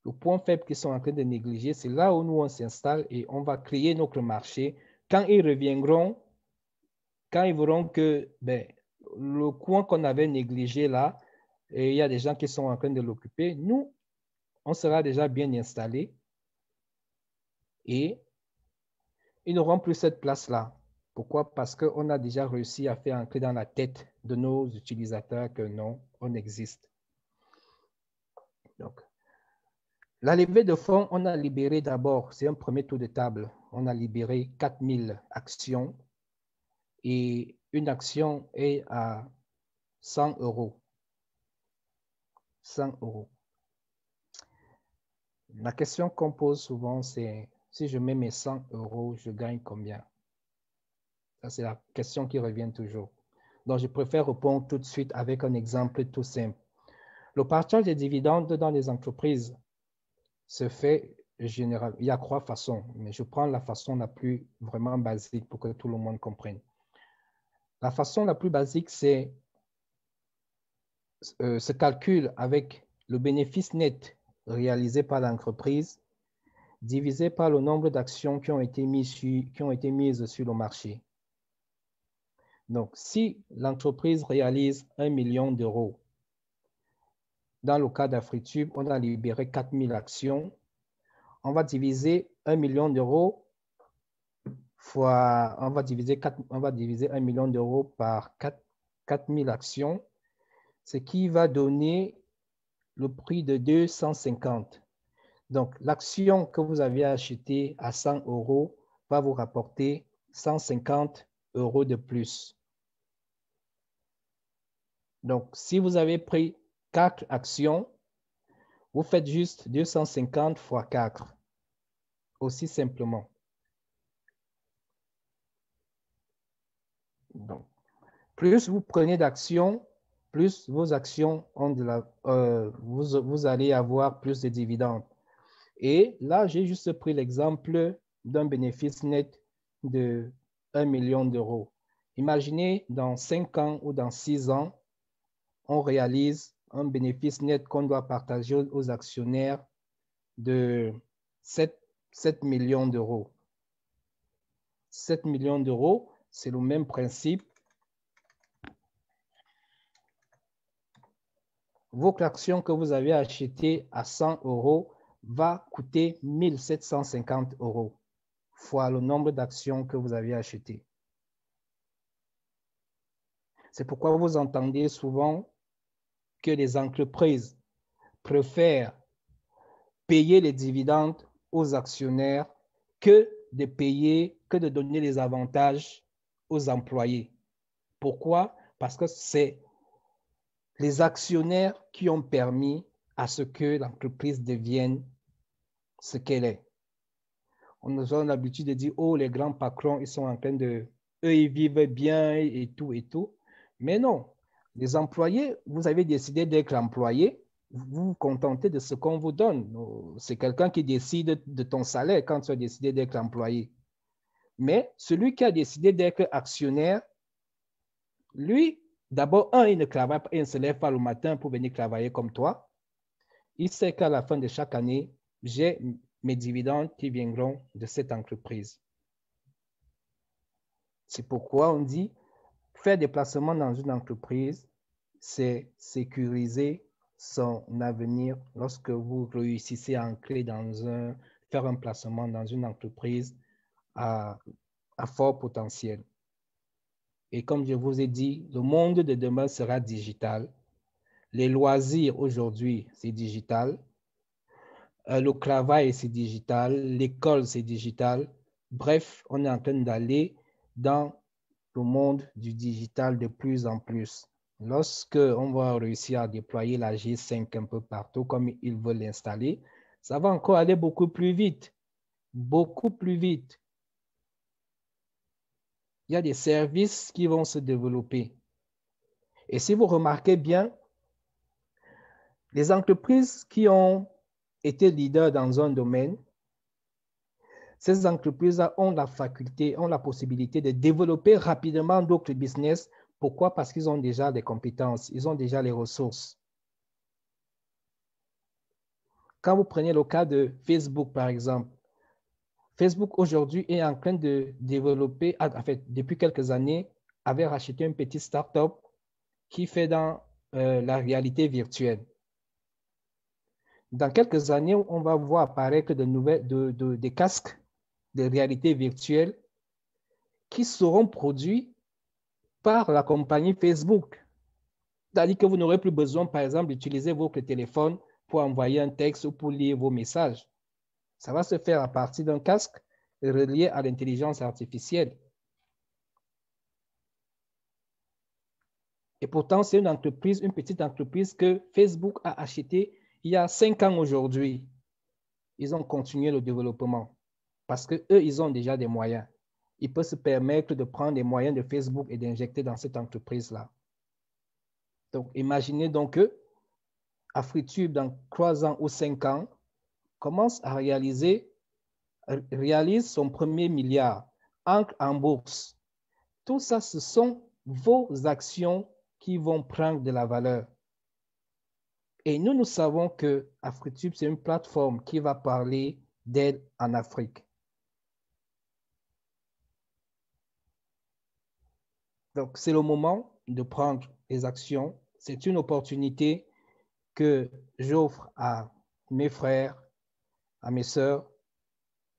Le point faible qu'ils sont en train de négliger, c'est là où nous, on s'installe et on va créer notre marché. Quand ils reviendront, quand ils verront que le coin qu'on avait négligé là, et il y a des gens qui sont en train de l'occuper, nous, on sera déjà bien installés et ils n'auront plus cette place-là. Pourquoi? Parce qu'on a déjà réussi à faire entrer dans la tête de nos utilisateurs que non, on existe. Donc, la levée de fonds, on a libéré d'abord, c'est un premier tour de table, on a libéré 4000 actions et une action est à 100 €. 100 €. La question qu'on pose souvent, c'est si je mets mes 100 €, je gagne combien? Ça, c'est la question qui revient toujours. Donc, je préfère répondre tout de suite avec un exemple tout simple. Le partage des dividendes dans les entreprises se fait généralement. Il y a 3 façons, mais je prends la façon la plus vraiment basique pour que tout le monde comprenne. La façon la plus basique, c'est ce calcul avec le bénéfice net réalisé par l'entreprise divisé par le nombre d'actions qui ont été mises sur le marché. Donc, si l'entreprise réalise 1 million €, dans le cas d'Afritube, on a libéré 4000 actions, on va diviser 1 million € fois, on va diviser 1 million € par 4000 actions, ce qui va donner le prix de 250. Donc, l'action que vous avez achetée à 100 € va vous rapporter 150 € de plus. Donc, si vous avez pris 4 actions, vous faites juste 250 fois 4, aussi simplement. Donc, plus vous prenez d'actions, plus vos actions ont vous allez avoir plus de dividendes. Et là, j'ai juste pris l'exemple d'un bénéfice net de 1 million €. Imaginez dans 5 ans ou dans 6 ans, on réalise un bénéfice net qu'on doit partager aux actionnaires de 7 millions €. 7 millions €, c'est le même principe. Votre action que vous avez achetée à 100 € va coûter 1 750 € fois le nombre d'actions que vous avez achetées. C'est pourquoi vous entendez souvent que les entreprises préfèrent payer les dividendes aux actionnaires que de donner les avantages aux employés. Pourquoi? Parce que c'est les actionnaires qui ont permis à ce que l'entreprise devienne ce qu'elle est. On a l'habitude de dire, oh, les grands patrons, ils sont en train de, eux, ils vivent bien et tout et tout. Mais non, les employés, vous avez décidé d'être employé, vous vous contentez de ce qu'on vous donne. C'est quelqu'un qui décide de ton salaire quand tu as décidé d'être employé. Mais celui qui a décidé d'être actionnaire, lui, d'abord, il ne travaille pas, il ne se lève pas le matin pour venir travailler comme toi. Il sait qu'à la fin de chaque année, j'ai mes dividendes qui viendront de cette entreprise. C'est pourquoi on dit faire des placements dans une entreprise, c'est sécuriser son avenir lorsque vous réussissez à ancrer faire un placement dans une entreprise à fort potentiel. Et comme je vous ai dit, le monde de demain sera digital. Les loisirs aujourd'hui, c'est digital. Le travail, c'est digital. L'école, c'est digital. Bref, on est en train d'aller dans le monde du digital de plus en plus. Lorsque on va réussir à déployer la G5 un peu partout comme ils veulent l'installer, ça va encore aller beaucoup plus vite. Beaucoup plus vite. Il y a des services qui vont se développer. Et si vous remarquez bien, les entreprises qui ont été leaders dans un domaine, ces entreprises ont la faculté, ont la possibilité de développer rapidement d'autres business. Pourquoi? Parce qu'ils ont déjà des compétences, ils ont déjà les ressources. Quand vous prenez le cas de Facebook, par exemple, Facebook aujourd'hui est en train de développer, en fait, depuis quelques années, avait racheté une petite start-up qui fait dans la réalité virtuelle. Dans quelques années, on va voir apparaître des casques de réalité virtuelle qui seront produits par la compagnie Facebook. C'est-à-dire que vous n'aurez plus besoin, par exemple, d'utiliser votre téléphone pour envoyer un texte ou pour lire vos messages. Ça va se faire à partir d'un casque relié à l'intelligence artificielle. Et pourtant, c'est une petite entreprise que Facebook a achetée il y a 5 ans aujourd'hui. Ils ont continué le développement parce qu'eux, ils ont déjà des moyens. Ils peuvent se permettre de prendre les moyens de Facebook et d'injecter dans cette entreprise-là. Donc, imaginez donc que Afritube, dans 3 ans ou 5 ans, commence à réalise son premier milliard, entre en bourse. Tout ça, ce sont vos actions qui vont prendre de la valeur. Et nous savons que Afritube, c'est une plateforme qui va parler d'aide en Afrique. Donc, c'est le moment de prendre les actions. C'est une opportunité que j'offre à mes frères, à mes sœurs,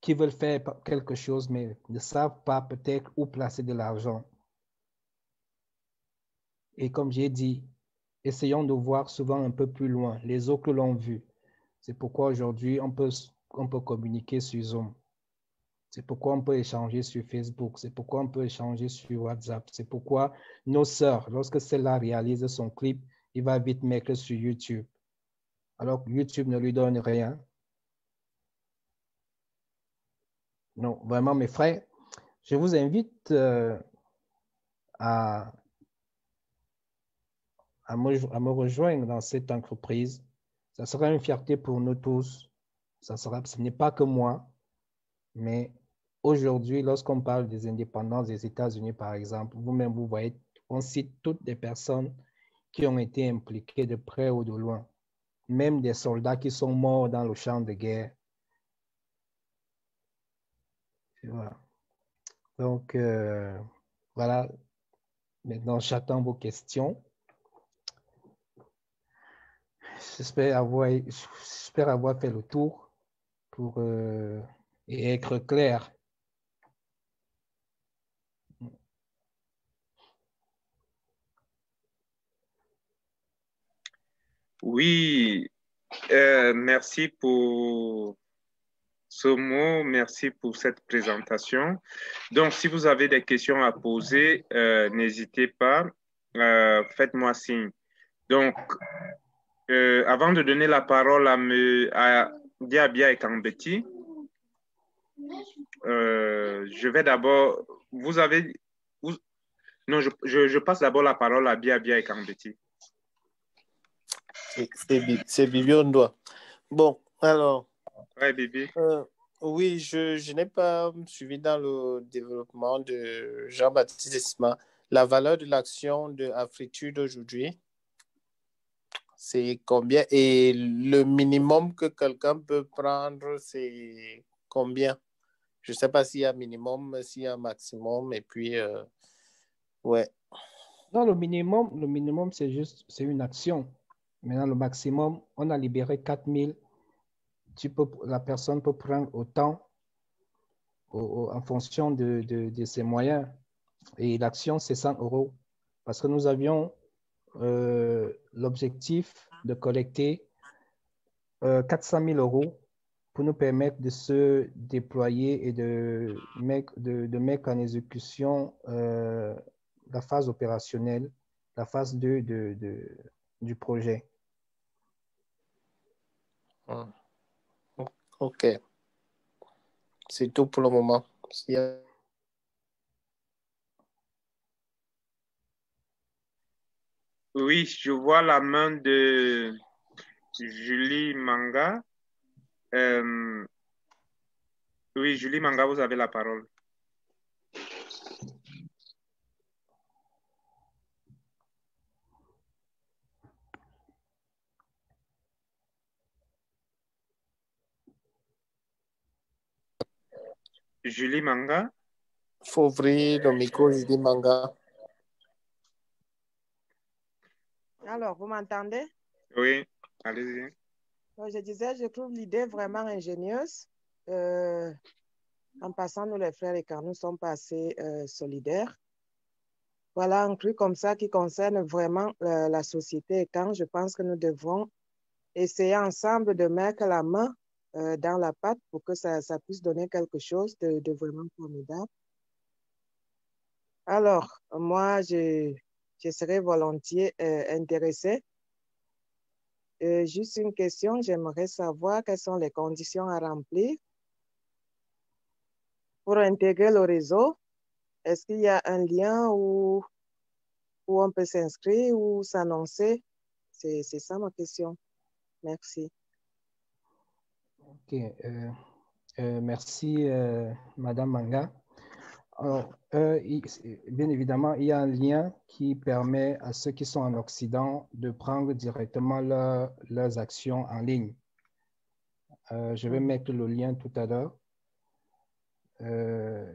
qui veulent faire quelque chose, mais ne savent pas peut-être où placer de l'argent. Et comme j'ai dit, essayons de voir souvent un peu plus loin. Les autres l'ont vu. C'est pourquoi aujourd'hui, on peut communiquer sur Zoom. C'est pourquoi on peut échanger sur Facebook. C'est pourquoi on peut échanger sur WhatsApp. C'est pourquoi nos sœurs, lorsque celle-là réalise son clip, il va vite mettre sur YouTube. Alors YouTube ne lui donne rien. Non, vraiment, mes frères, je vous invite à me rejoindre dans cette entreprise. Ça sera une fierté pour nous tous. Ce n'est pas que moi, mais aujourd'hui, lorsqu'on parle des indépendances des États-Unis, par exemple, vous-même, vous voyez, on cite toutes les personnes qui ont été impliquées de près ou de loin, même des soldats qui sont morts dans le champ de guerre. Voilà. Donc, voilà. Maintenant, j'attends vos questions. J'espère avoir fait le tour pour et être clair.
Oui, merci pour ce mot, merci pour cette présentation. Donc, si vous avez des questions à poser, n'hésitez pas, faites-moi signe. Donc, avant de donner la parole à Diabia et Kambeti, je vais d'abord, non, je passe d'abord la parole à Diabia et Kambeti.
C'est Bibi Ondoa. Bon, alors.
Ouais, Bibi.
Oui, je n'ai pas suivi dans le développement de Jean-Baptiste Desma. La valeur de l'action de Afritude aujourd'hui, c'est combien? Et le minimum que quelqu'un peut prendre, c'est combien? Je ne sais pas s'il y a un minimum, s'il y a un maximum. Et puis, ouais.
Non, le minimum, c'est une action. Maintenant, le maximum, on a libéré 4 000. La personne peut prendre autant en fonction de ses moyens. Et l'action, c'est 100 €. Parce que nous avions l'objectif de collecter 400 000 € pour nous permettre de se déployer et de mettre en exécution la phase opérationnelle, la phase 2 du projet.
OK. C'est tout pour le moment.
Oui, je vois la main de Julie Manga. Oui, Julie Manga, vous avez la parole. Julie Manga.
Il faut ouvrir le micro, Julie Manga.
Alors, vous m'entendez?
Oui, allez-y.
Je disais, je trouve l'idée vraiment ingénieuse. En passant, nous, les frères et quand nous sommes assez solidaires. Voilà un truc comme ça qui concerne vraiment la société. Et quand je pense que nous devons essayer ensemble de mettre la main dans la pâte pour que ça puisse donner quelque chose de vraiment formidable. Alors, moi, je serais volontiers intéressée. Juste une question, j'aimerais savoir quelles sont les conditions à remplir pour intégrer le réseau. Est-ce qu'il y a un lien où on peut s'inscrire ou s'annoncer? C'est ça ma question. Merci.
OK. Merci, Madame Manga. Alors, bien évidemment, il y a un lien qui permet à ceux qui sont en Occident de prendre directement leurs actions en ligne. Je vais mettre le lien tout à l'heure.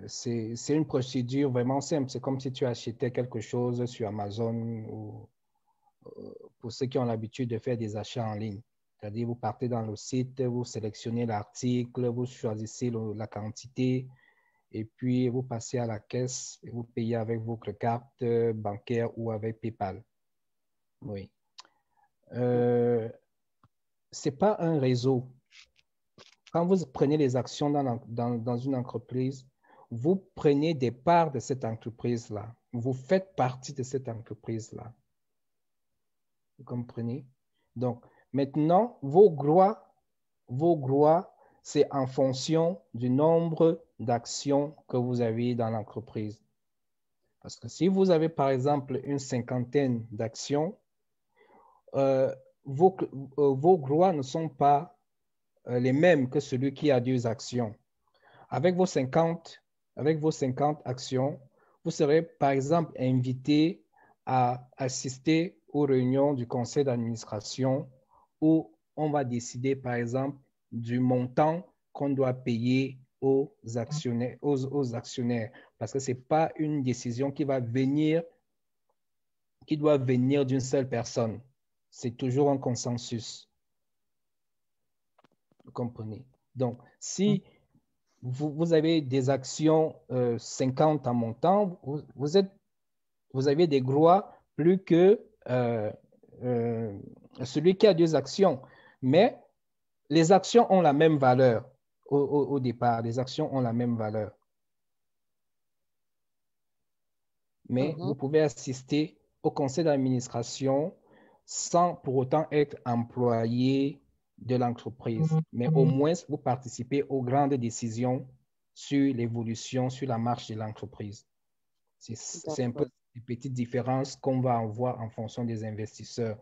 C'est une procédure vraiment simple. C'est comme si tu achetais quelque chose sur Amazon ou pour ceux qui ont l'habitude de faire des achats en ligne. C'est-à-dire, vous partez dans le site, vous sélectionnez l'article, vous choisissez la quantité et puis vous passez à la caisse et vous payez avec votre carte bancaire ou avec PayPal. Oui. Ce n'est pas un réseau. Quand vous prenez les actions dans une entreprise, vous prenez des parts de cette entreprise-là. Vous faites partie de cette entreprise-là. Vous comprenez? Donc, maintenant, vos droits, c'est en fonction du nombre d'actions que vous avez dans l'entreprise. Parce que si vous avez, par exemple, une cinquantaine d'actions, vos droits ne sont pas les mêmes que celui qui a 2 actions. Avec vos 50 actions, vous serez, par exemple, invité à assister aux réunions du conseil d'administration où on va décider, par exemple, du montant qu'on doit payer aux actionnaires, parce que ce n'est pas une décision qui doit venir d'une seule personne. C'est toujours un consensus. Vous comprenez? Donc, si vous avez des actions 50 en montant, vous avez des droits plus que celui qui a 2 actions. Mais les actions ont la même valeur au départ. Les actions ont la même valeur. Mais vous pouvez assister au conseil d'administration sans pour autant être employé de l'entreprise. Mais au moins, vous participez aux grandes décisions sur l'évolution, sur la marche de l'entreprise. C'est un peu les petites différences qu'on va avoir en fonction des investisseurs.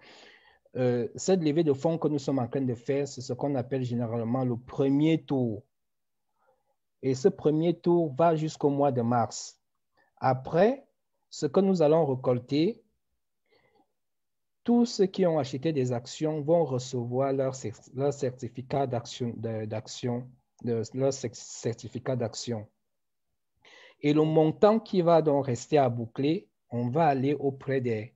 Cette levée de fonds que nous sommes en train de faire, c'est ce qu'on appelle généralement le premier tour. Et ce premier tour va jusqu'au mois de mars. Après, ce que nous allons récolter, tous ceux qui ont acheté des actions vont recevoir leur certificat d'action. Et le montant qui va donc rester à boucler, on va aller auprès des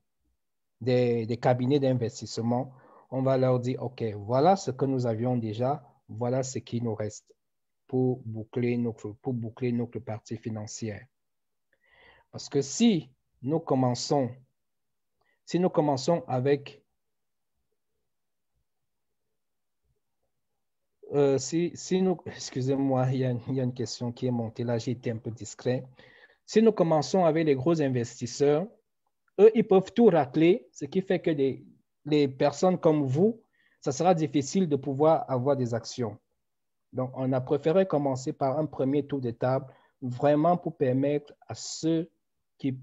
cabinets d'investissement. On va leur dire, OK, voilà ce que nous avions déjà, voilà ce qui nous reste pour boucler notre partie financière. Parce que si nous commençons avec excusez-moi, il y a une question qui est montée là, j'ai été un peu discret. Si nous commençons avec les gros investisseurs, eux, ils peuvent tout racler, ce qui fait que les personnes comme vous, ça sera difficile de pouvoir avoir des actions. Donc, on a préféré commencer par un premier tour de table, vraiment pour permettre à ceux qui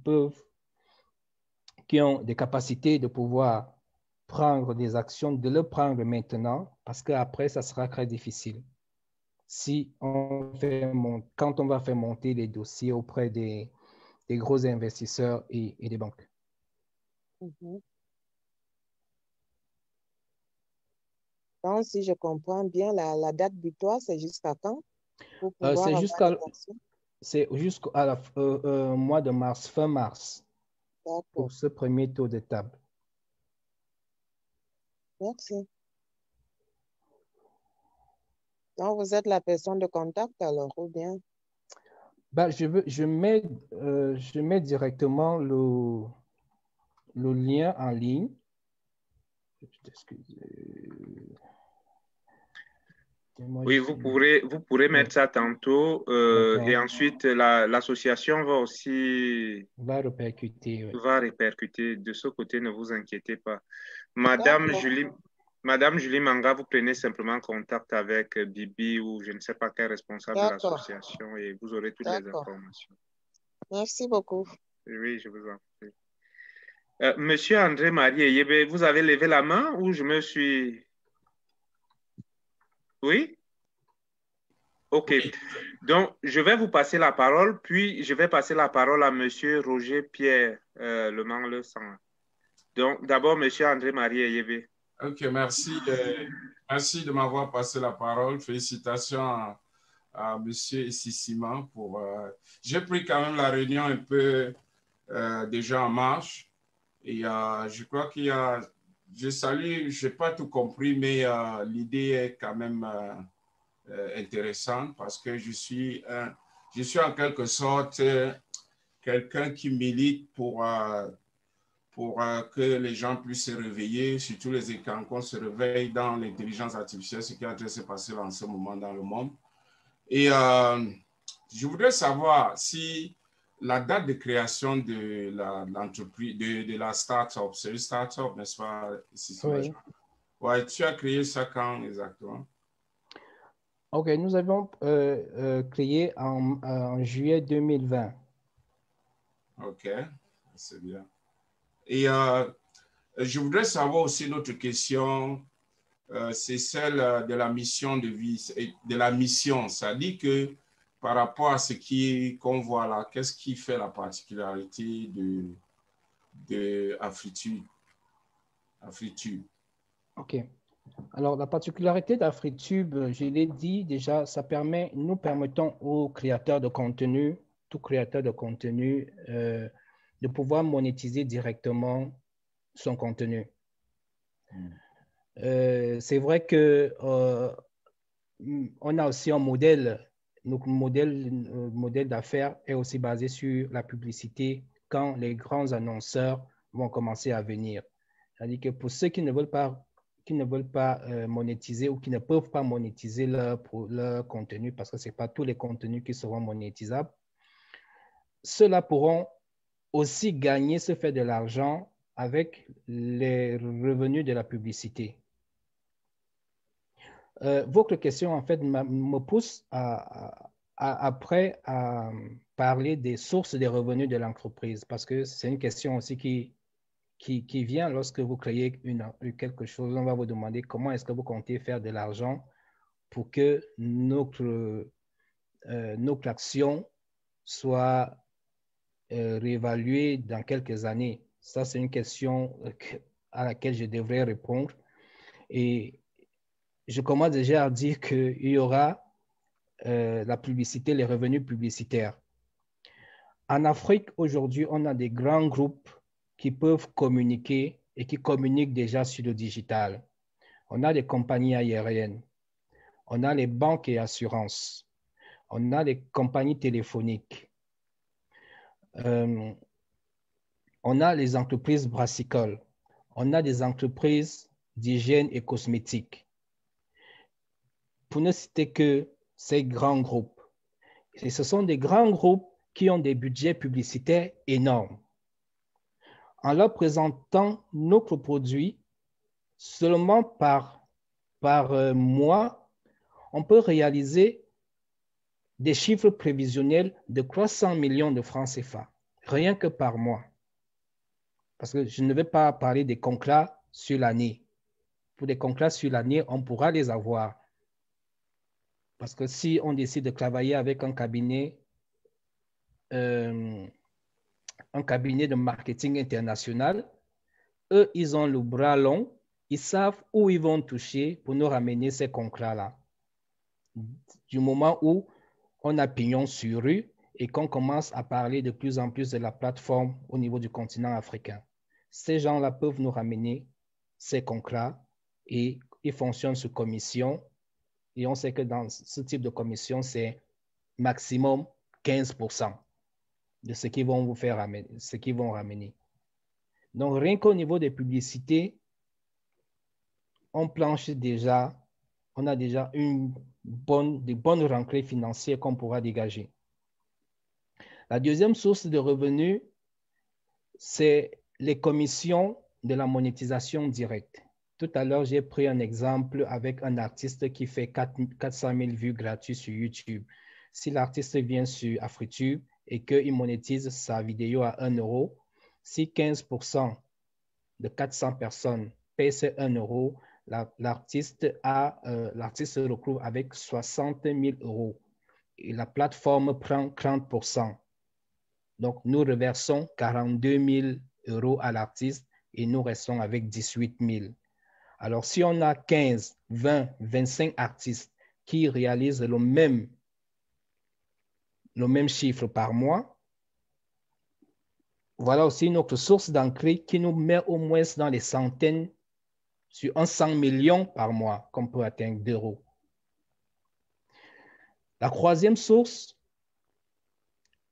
ont des capacités de pouvoir prendre des actions, de le prendre maintenant, parce qu'après, ça sera très difficile. Quand on va faire monter les dossiers auprès des gros investisseurs et des banques.
Donc, si je comprends bien, la date butoir, c'est jusqu'à quand?
C'est jusqu'au mois de mars, fin mars, pour ce premier tour de table.
Merci. Donc, vous êtes la personne de contact alors, ou bien?
Je mets directement le lien en ligne.
Oui, vous pourrez mettre ça tantôt et ensuite l'association va aussi
répercuter.
Va répercuter de ce côté, ne vous inquiétez pas. Madame Julie Manga, vous prenez simplement contact avec Bibi ou je ne sais pas quel responsable de l'association et vous aurez toutes les informations.
Merci beaucoup.
Oui, je vous en prie. Monsieur André-Marie Eyebe, vous avez levé la main ou je me suis... Oui? OK. Donc, je vais vous passer la parole, puis je vais passer la parole à monsieur Roger Pierre Le Mangle-Sang. Donc, d'abord, monsieur André-Marie Eyebe.
OK, merci. Merci de m'avoir passé la parole. Félicitations à monsieur Sissima pour... J'ai pris quand même la réunion un peu déjà en marche. Et je crois qu'il y a... Je salue, je n'ai pas tout compris, mais l'idée est quand même intéressante parce que je suis en quelque sorte quelqu'un qui milite pour que les gens puissent se réveiller, surtout les Écancons se réveillent dans l'intelligence artificielle, ce qui est en train de se passer en ce moment dans le monde. Et je voudrais savoir si la date de création de l'entreprise, de la start-up, c'est une start-up, n'est-ce pas?
Oui.
Ouais, tu as créé ça quand exactement?
OK, nous avons créé en juillet 2020.
OK, c'est bien. Et je voudrais savoir aussi une autre question, c'est celle de la mission de vie, de la mission. Ça dit que par rapport à ce qu'on voit là, qu'est-ce qui fait la particularité de Afritube?
OK. Alors, la particularité d'Afritube, je l'ai dit déjà, nous permettons aux créateurs de contenu, tout créateur de contenu, de pouvoir monétiser directement son contenu. C'est vrai que on a aussi un modèle. Notre modèle d'affaires est aussi basé sur la publicité quand les grands annonceurs vont commencer à venir. C'est-à-dire que pour ceux qui ne veulent pas ne veulent pas monétiser ou qui ne peuvent pas monétiser leur contenu parce que ce n'est pas tous les contenus qui seront monétisables. Ceux-là pourront aussi gagner, se faire de l'argent avec les revenus de la publicité. Votre question, en fait, me pousse après à parler des sources des revenus de l'entreprise parce que c'est une question aussi qui vient lorsque vous créez quelque chose. On va vous demander comment est-ce que vous comptez faire de l'argent pour que notre action soit réévaluée dans quelques années. Ça, c'est une question à laquelle je devrais répondre. Et je commence déjà à dire qu'il y aura la publicité, les revenus publicitaires. En Afrique, aujourd'hui, on a des grands groupes qui peuvent communiquer et qui communiquent déjà sur le digital. On a des compagnies aériennes, on a les banques et assurances, on a les compagnies téléphoniques, on a les entreprises brassicoles, on a des entreprises d'hygiène et cosmétiques. Pour ne citer que ces grands groupes. Et ce sont des grands groupes qui ont des budgets publicitaires énormes. En leur présentant notre produit, seulement par mois, on peut réaliser des chiffres prévisionnels de 300 millions de francs CFA, rien que par mois. Parce que je ne vais pas parler des contrats sur l'année. Pour des contrats sur l'année, on pourra les avoir. Parce que si on décide de travailler avec un cabinet de marketing international, eux, ils ont le bras long, ils savent où ils vont toucher pour nous ramener ces contrats-là. Du moment où on a pignon sur rue et qu'on commence à parler de plus en plus de la plateforme au niveau du continent africain, ces gens-là peuvent nous ramener ces contrats et ils fonctionnent sur commission. Et on sait que dans ce type de commission, c'est maximum 15% de ce qu'ils vont vous faire ramener, ce qu'ils vont ramener. Donc, rien qu'au niveau des publicités, on planche déjà, on a déjà des bonnes rentrées financières qu'on pourra dégager. La deuxième source de revenus, c'est les commissions de la monétisation directe. Tout à l'heure, j'ai pris un exemple avec un artiste qui fait 400 000 vues gratuites sur YouTube. Si l'artiste vient sur AfriTube et qu'il monétise sa vidéo à 1 €, si 15% de 400 personnes payent ces 1 €, l'artiste se retrouve avec 60 000 € et la plateforme prend 30%. Donc, nous reversons 42 000 € à l'artiste et nous restons avec 18 000. Alors, si on a 15, 20, 25 artistes qui réalisent le même chiffre par mois, voilà aussi notre source d'entrée qui nous met au moins dans les centaines, sur 100 millions par mois qu'on peut atteindre d'euros. La troisième source,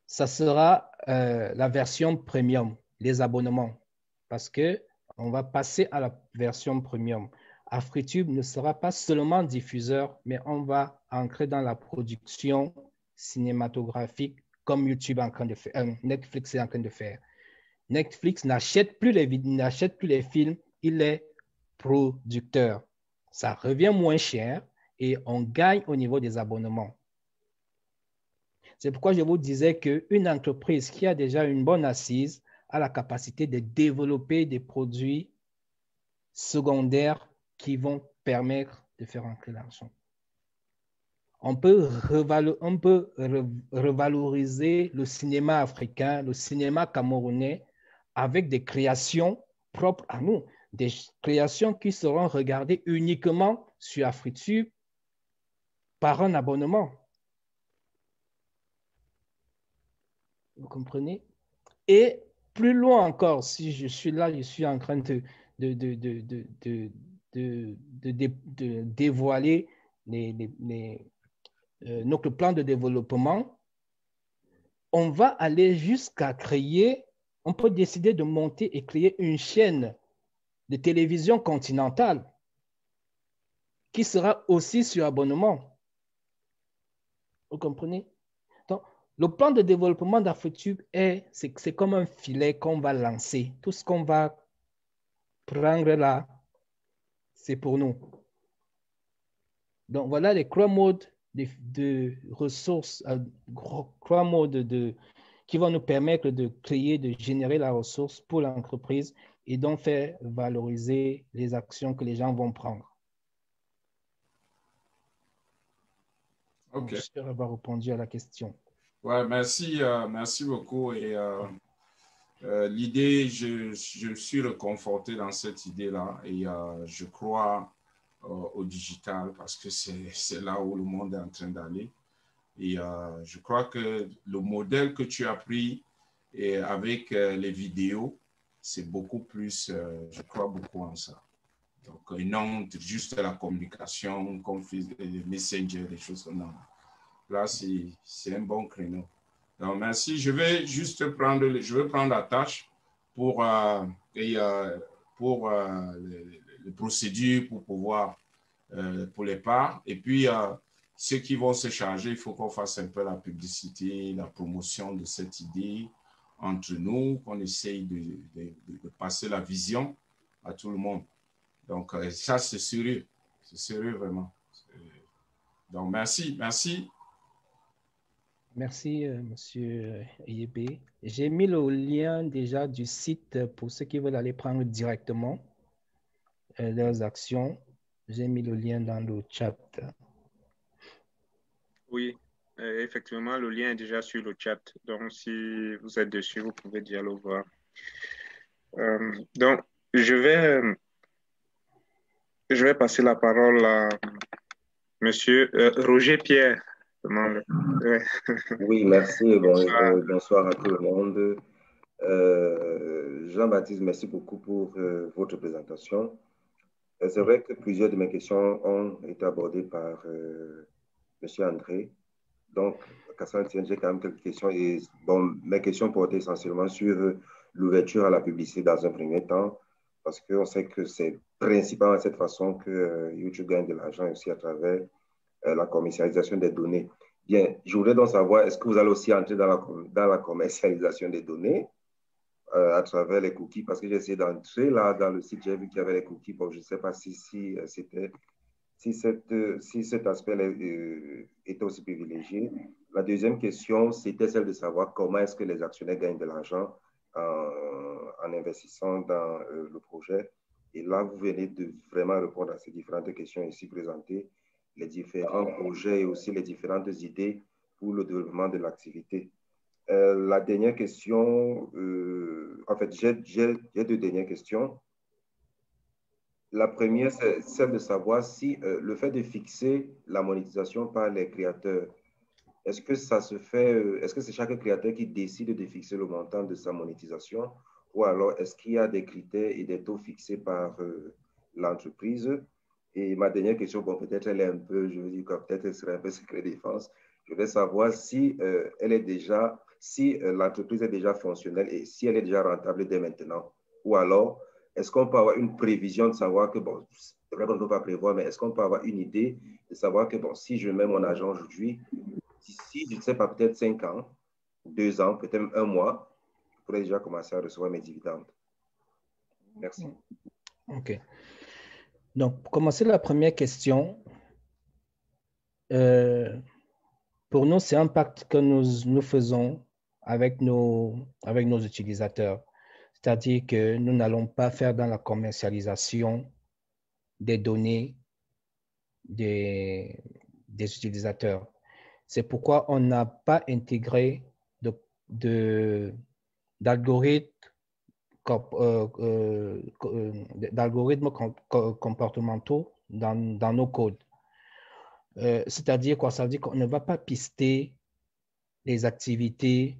ça sera la version premium, les abonnements, parce qu'on va passer à la version premium. AfriTube ne sera pas seulement diffuseur, mais on va entrer dans la production cinématographique comme YouTube est en train de faire, Netflix est en train de faire. Netflix n'achète plus les films, il est producteur. Ça revient moins cher et on gagne au niveau des abonnements. C'est pourquoi je vous disais qu'une entreprise qui a déjà une bonne assise a la capacité de développer des produits secondaires qui vont permettre de faire entrer l'argent. On peut revaloriser le cinéma africain, le cinéma camerounais avec des créations propres à nous, des créations qui seront regardées uniquement sur AfriTube par un abonnement. Vous comprenez? Et plus loin encore, si je suis là, je suis en train de dévoiler notre plan de développement. On va aller jusqu'à créer, on peut décider de monter et créer une chaîne de télévision continentale qui sera aussi sur abonnement. Vous comprenez? Donc, le plan de développement d'AfriTube, c'est comme un filet qu'on va lancer. Tout ce qu'on va prendre là, c'est pour nous. Donc, voilà les 3 modes de ressources, 3 modes qui vont nous permettre de créer, de générer la ressource pour l'entreprise et donc faire valoriser les actions que les gens vont prendre.
OK.
J'espère avoir répondu à la question.
Ouais, merci, merci beaucoup. Et l'idée, je suis reconforté dans cette idée-là et je crois au digital parce que c'est là où le monde est en train d'aller. Et je crois que le modèle que tu as pris et avec les vidéos, c'est beaucoup plus, je crois beaucoup en ça. Donc, et non juste la communication, comme les messengers, les choses comme ça. Là, c'est un bon créneau. Donc, merci. Je vais juste prendre, la tâche pour les procédures pour pouvoir, pour les parts. Et puis, ceux qui vont se charger, il faut qu'on fasse un peu la publicité, la promotion de cette idée entre nous, qu'on essaye de passer la vision à tout le monde. Donc, ça, c'est sérieux. C'est sérieux, vraiment. Donc, merci. Merci.
Merci, Monsieur Yébé. J'ai mis le lien déjà du site pour ceux qui veulent aller prendre directement leurs actions. J'ai mis le lien dans le chat.
Oui, effectivement, le lien est déjà sur le chat. Donc, si vous êtes dessus, vous pouvez déjà le voir. Donc, je vais passer la parole à Monsieur Roger Pierre.
Oui, merci. Bonsoir à tout le monde. Jean-Baptiste, merci beaucoup pour votre présentation. C'est vrai que plusieurs de mes questions ont été abordées par Monsieur André. Donc, j'ai quand même quelques questions. Et bon, mes questions portaient essentiellement sur l'ouverture à la publicité dans un premier temps, parce qu'on sait que c'est principalement de cette façon que YouTube gagne de l'argent aussi à travers la commercialisation des données. Bien, je voudrais donc savoir, est-ce que vous allez aussi entrer dans la commercialisation des données à travers les cookies? Parce que j'ai essayé d'entrer là dans le site, j'ai vu qu'il y avait les cookies. Bon, je ne sais pas si cet aspect était aussi privilégié. La deuxième question, c'était celle de savoir comment est-ce que les actionnaires gagnent de l'argent en investissant dans le projet. Et là, vous venez de vraiment répondre à ces différentes questions ici présentées, les différents projets et aussi les différentes idées pour le développement de l'activité. La dernière question, en fait, j'ai 2 dernières questions. La première, c'est celle de savoir si le fait de fixer la monétisation par les créateurs, est-ce que ça se fait, est-ce que c'est chaque créateur qui décide de fixer le montant de sa monétisation ou alors est-ce qu'il y a des critères et des taux fixés par l'entreprise? Et ma dernière question, bon, peut-être elle est un peu, je veux dire, peut-être elle serait un peu secret défense. Je voudrais savoir si si l'entreprise est déjà fonctionnelle et si elle est déjà rentable dès maintenant. Ou alors, est-ce qu'on peut avoir une prévision de savoir que, bon, c'est vrai qu'on ne peut pas prévoir, mais est-ce qu'on peut avoir une idée de savoir que, bon, si je mets mon argent aujourd'hui, si je ne sais pas, peut-être 5 ans, 2 ans, peut-être 1 mois, je pourrais déjà commencer à recevoir mes dividendes. Merci.
OK. Donc, pour commencer la première question, pour nous, c'est un pacte que nous faisons avec nos utilisateurs. C'est-à-dire que nous n'allons pas faire dans la commercialisation des données des utilisateurs. C'est pourquoi on n'a pas intégré d'algorithmes comportementaux dans nos codes. C'est-à-dire quoi? Ça veut dire qu'on ne va pas pister les activités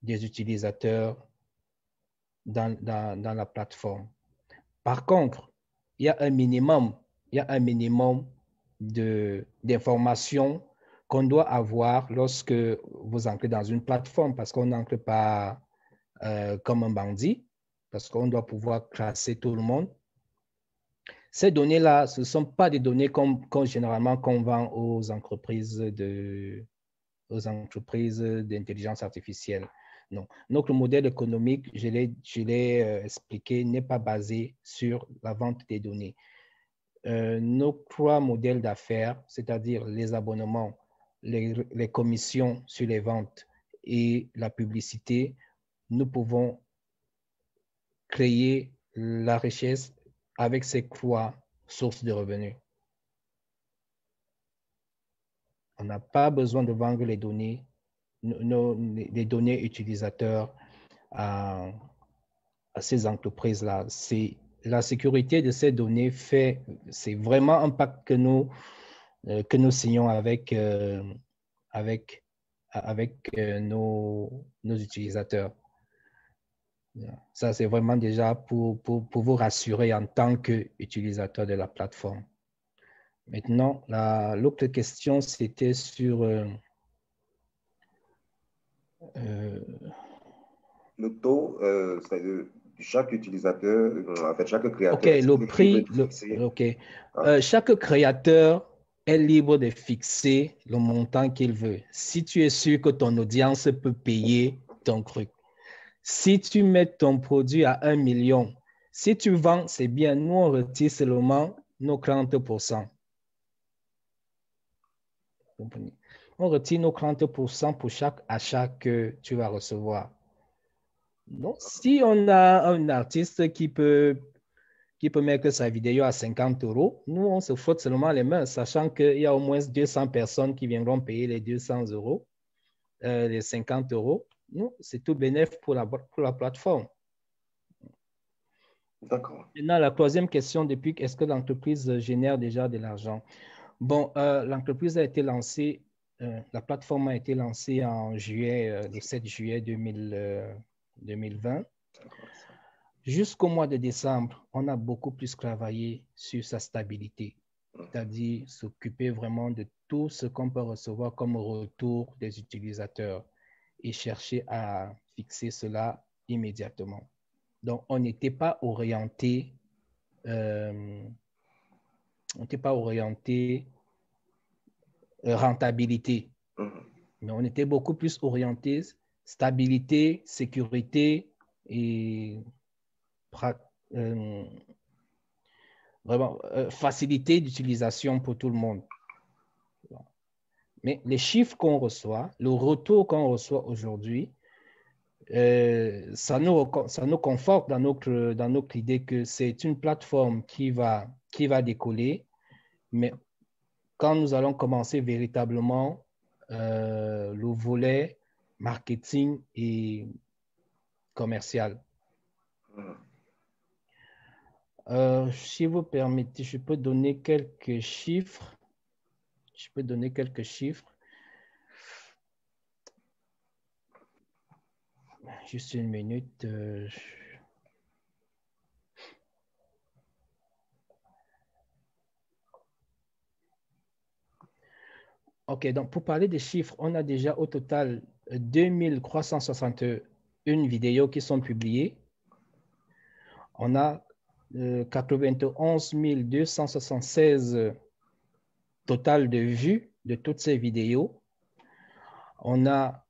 des utilisateurs dans la plateforme. Par contre, il y a un minimum d'informations qu'on doit avoir lorsque vous entrez dans une plateforme parce qu'on n'entre pas comme un bandit, parce qu'on doit pouvoir classer tout le monde. Ces données-là, ce ne sont pas des données généralement qu'on vend aux entreprises d'intelligence artificielle. Non. Notre modèle économique, je l'ai expliqué, n'est pas basé sur la vente des données. Nos 3 modèles d'affaires, c'est-à-dire les abonnements, les commissions sur les ventes et la publicité, nous pouvons créer la richesse avec ces 3 sources de revenus. On n'a pas besoin de vendre les données, les données utilisateurs à ces entreprises-là. La sécurité de ces données c'est vraiment un pacte que nous signons avec nos utilisateurs. Ça, c'est vraiment déjà pour vous rassurer en tant qu'utilisateur de la plateforme. Maintenant, l'autre question, c'était sur...
le taux, c'est de chaque utilisateur, en fait, chaque créateur.
OK, le prix, chaque créateur est libre de fixer le montant qu'il veut. Si tu es sûr que ton audience peut payer ton truc. Si tu mets ton produit à 1 million, si tu vends, c'est bien. Nous, on retire seulement nos 30%. On retire nos 30% pour chaque achat que tu vas recevoir. Donc, si on a un artiste qui peut mettre sa vidéo à 50 €, nous, on se frotte seulement les mains, sachant qu'il y a au moins 200 personnes qui viendront payer les 200 €, les 50 €. Nous, c'est tout bénéfice pour la plateforme.
D'accord.
Maintenant, la 3e question, depuis est-ce que l'entreprise génère déjà de l'argent? Bon, l'entreprise a été lancée, la plateforme a été lancée en juillet, le 7 juillet 2020. Jusqu'au mois de décembre, on a beaucoup plus travaillé sur sa stabilité, c'est-à-dire s'occuper vraiment de tout ce qu'on peut recevoir comme retour des utilisateurs et chercher à fixer cela immédiatement. Donc, on n'était pas orienté, rentabilité, mais on était beaucoup plus orienté stabilité, sécurité et vraiment facilité d'utilisation pour tout le monde. Mais les chiffres qu'on reçoit, le retour qu'on reçoit aujourd'hui, ça nous conforte dans notre idée que c'est une plateforme qui va décoller, mais quand nous allons commencer véritablement le volet marketing et commercial. Si vous permettez, je peux donner quelques chiffres. Juste une minute. OK, donc pour parler des chiffres, on a déjà au total 2361 vidéos qui sont publiées. On a 91 276 total de vues de toutes ces vidéos. On a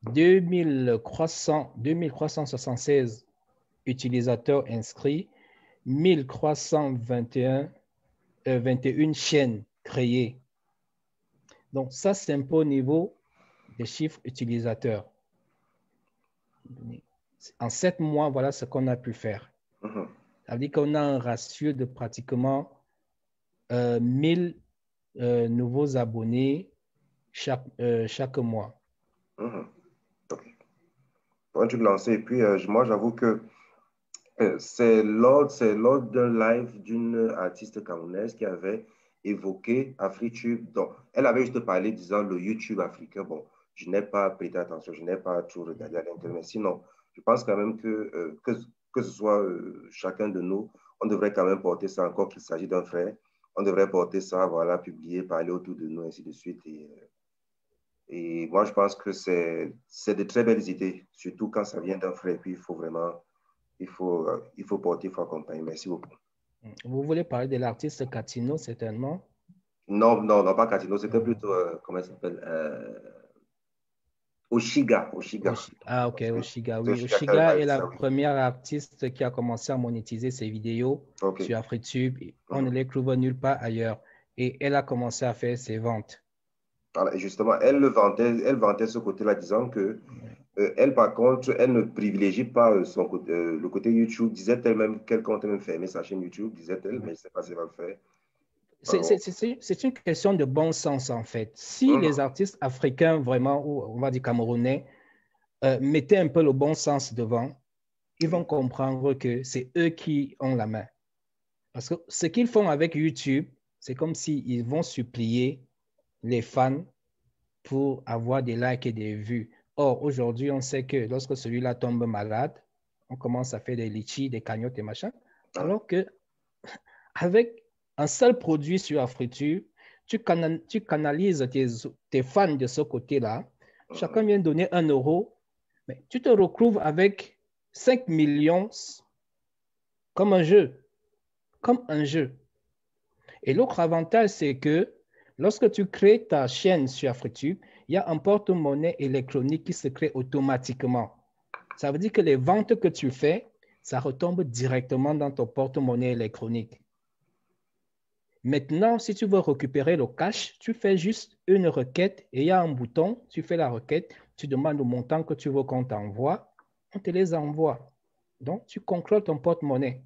2376 utilisateurs inscrits, 1321 chaînes créées. Donc, ça, c'est un peu au niveau des chiffres utilisateurs. En 7 mois, voilà ce qu'on a pu faire. Ça veut dire qu'on a un ratio de pratiquement 1000 nouveaux abonnés chaque mois.
Okay. Pour un truc lancé, et puis moi, j'avoue que c'est lors d'un live d'une artiste camerounaise qui avait évoqué AfriTube. Donc, elle avait juste parlé disant le YouTube africain. Bon, je n'ai pas prêté attention, je n'ai pas tout regardé à l'intérieur, mais sinon, je pense quand même que ce soit chacun de nous, on devrait quand même porter ça, encore qu'il s'agit d'un frère, on devrait porter ça, voilà, publier, parler autour de nous, ainsi de suite. Et moi, je pense que c'est de très belles idées, surtout quand ça vient d'un frère. Et puis, il faut vraiment, il faut porter, il faut accompagner. Merci beaucoup.
Vous voulez parler de l'artiste Catino, certainement?
Non, non, non, pas Catino, c'était plutôt, comment il s'appelle? Oshiga.
Ah, ok, Oshiga, oui.
Oshiga qui a
Oshiga est
réalisé
la
ça, oui.
première artiste qui a commencé à monétiser ses vidéos
Ok.
sur AfriTube. On ne les trouve nulle part ailleurs. Et elle a commencé à faire ses ventes.
Voilà, et justement, elle vantait ce côté-là, disant que elle, par contre, elle ne privilégie pas son côté, le côté YouTube. Disait-elle même qu'elle compte même fermer sa chaîne YouTube, disait-elle, mais je ne sais pas si elle va le faire.
C'est une question de bon sens, en fait. Si les artistes africains, vraiment, ou on va dire camerounais, mettaient un peu le bon sens devant, ils vont comprendre que c'est eux qui ont la main. Parce que ce qu'ils font avec YouTube, c'est comme s'ils vont supplier les fans pour avoir des likes et des vues. Or, aujourd'hui, on sait que lorsque celui-là tombe malade, on commence à faire des litchis, des cagnottes et machin. Alors que avec un seul produit sur AfriTube, tu canalises tes fans de ce côté-là. Chacun vient donner 1 euro, mais tu te retrouves avec 5 millions comme un jeu. Comme un jeu. Et l'autre avantage, c'est que lorsque tu crées ta chaîne sur AfriTube, il y a un porte-monnaie électronique qui se crée automatiquement. Ça veut dire que les ventes que tu fais, ça retombe directement dans ton porte-monnaie électronique. Maintenant, si tu veux récupérer le cash, tu fais juste une requête et il y a un bouton, tu fais la requête, tu demandes le montant que tu veux qu'on t'envoie, on te les envoie. Donc, tu contrôles ton porte-monnaie.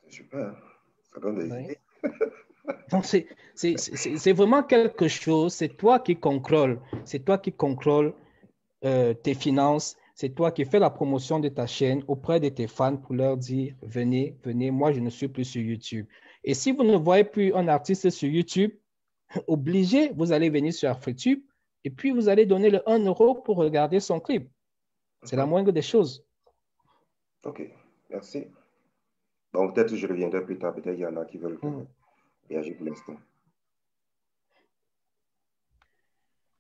Super, ça donne des idées.
Donc, c'est vraiment quelque chose, c'est toi qui contrôles tes finances, c'est toi qui fais la promotion de ta chaîne auprès de tes fans pour leur dire, venez, venez, moi je ne suis plus sur YouTube. Et si vous ne voyez plus un artiste sur YouTube, obligé, vous allez venir sur AfriTube et puis vous allez donner le 1 euro pour regarder son clip. C'est la moindre des choses.
Ok, merci. Donc peut-être que je reviendrai plus tard, peut-être qu'il y en a qui veulent réagir pour l'instant.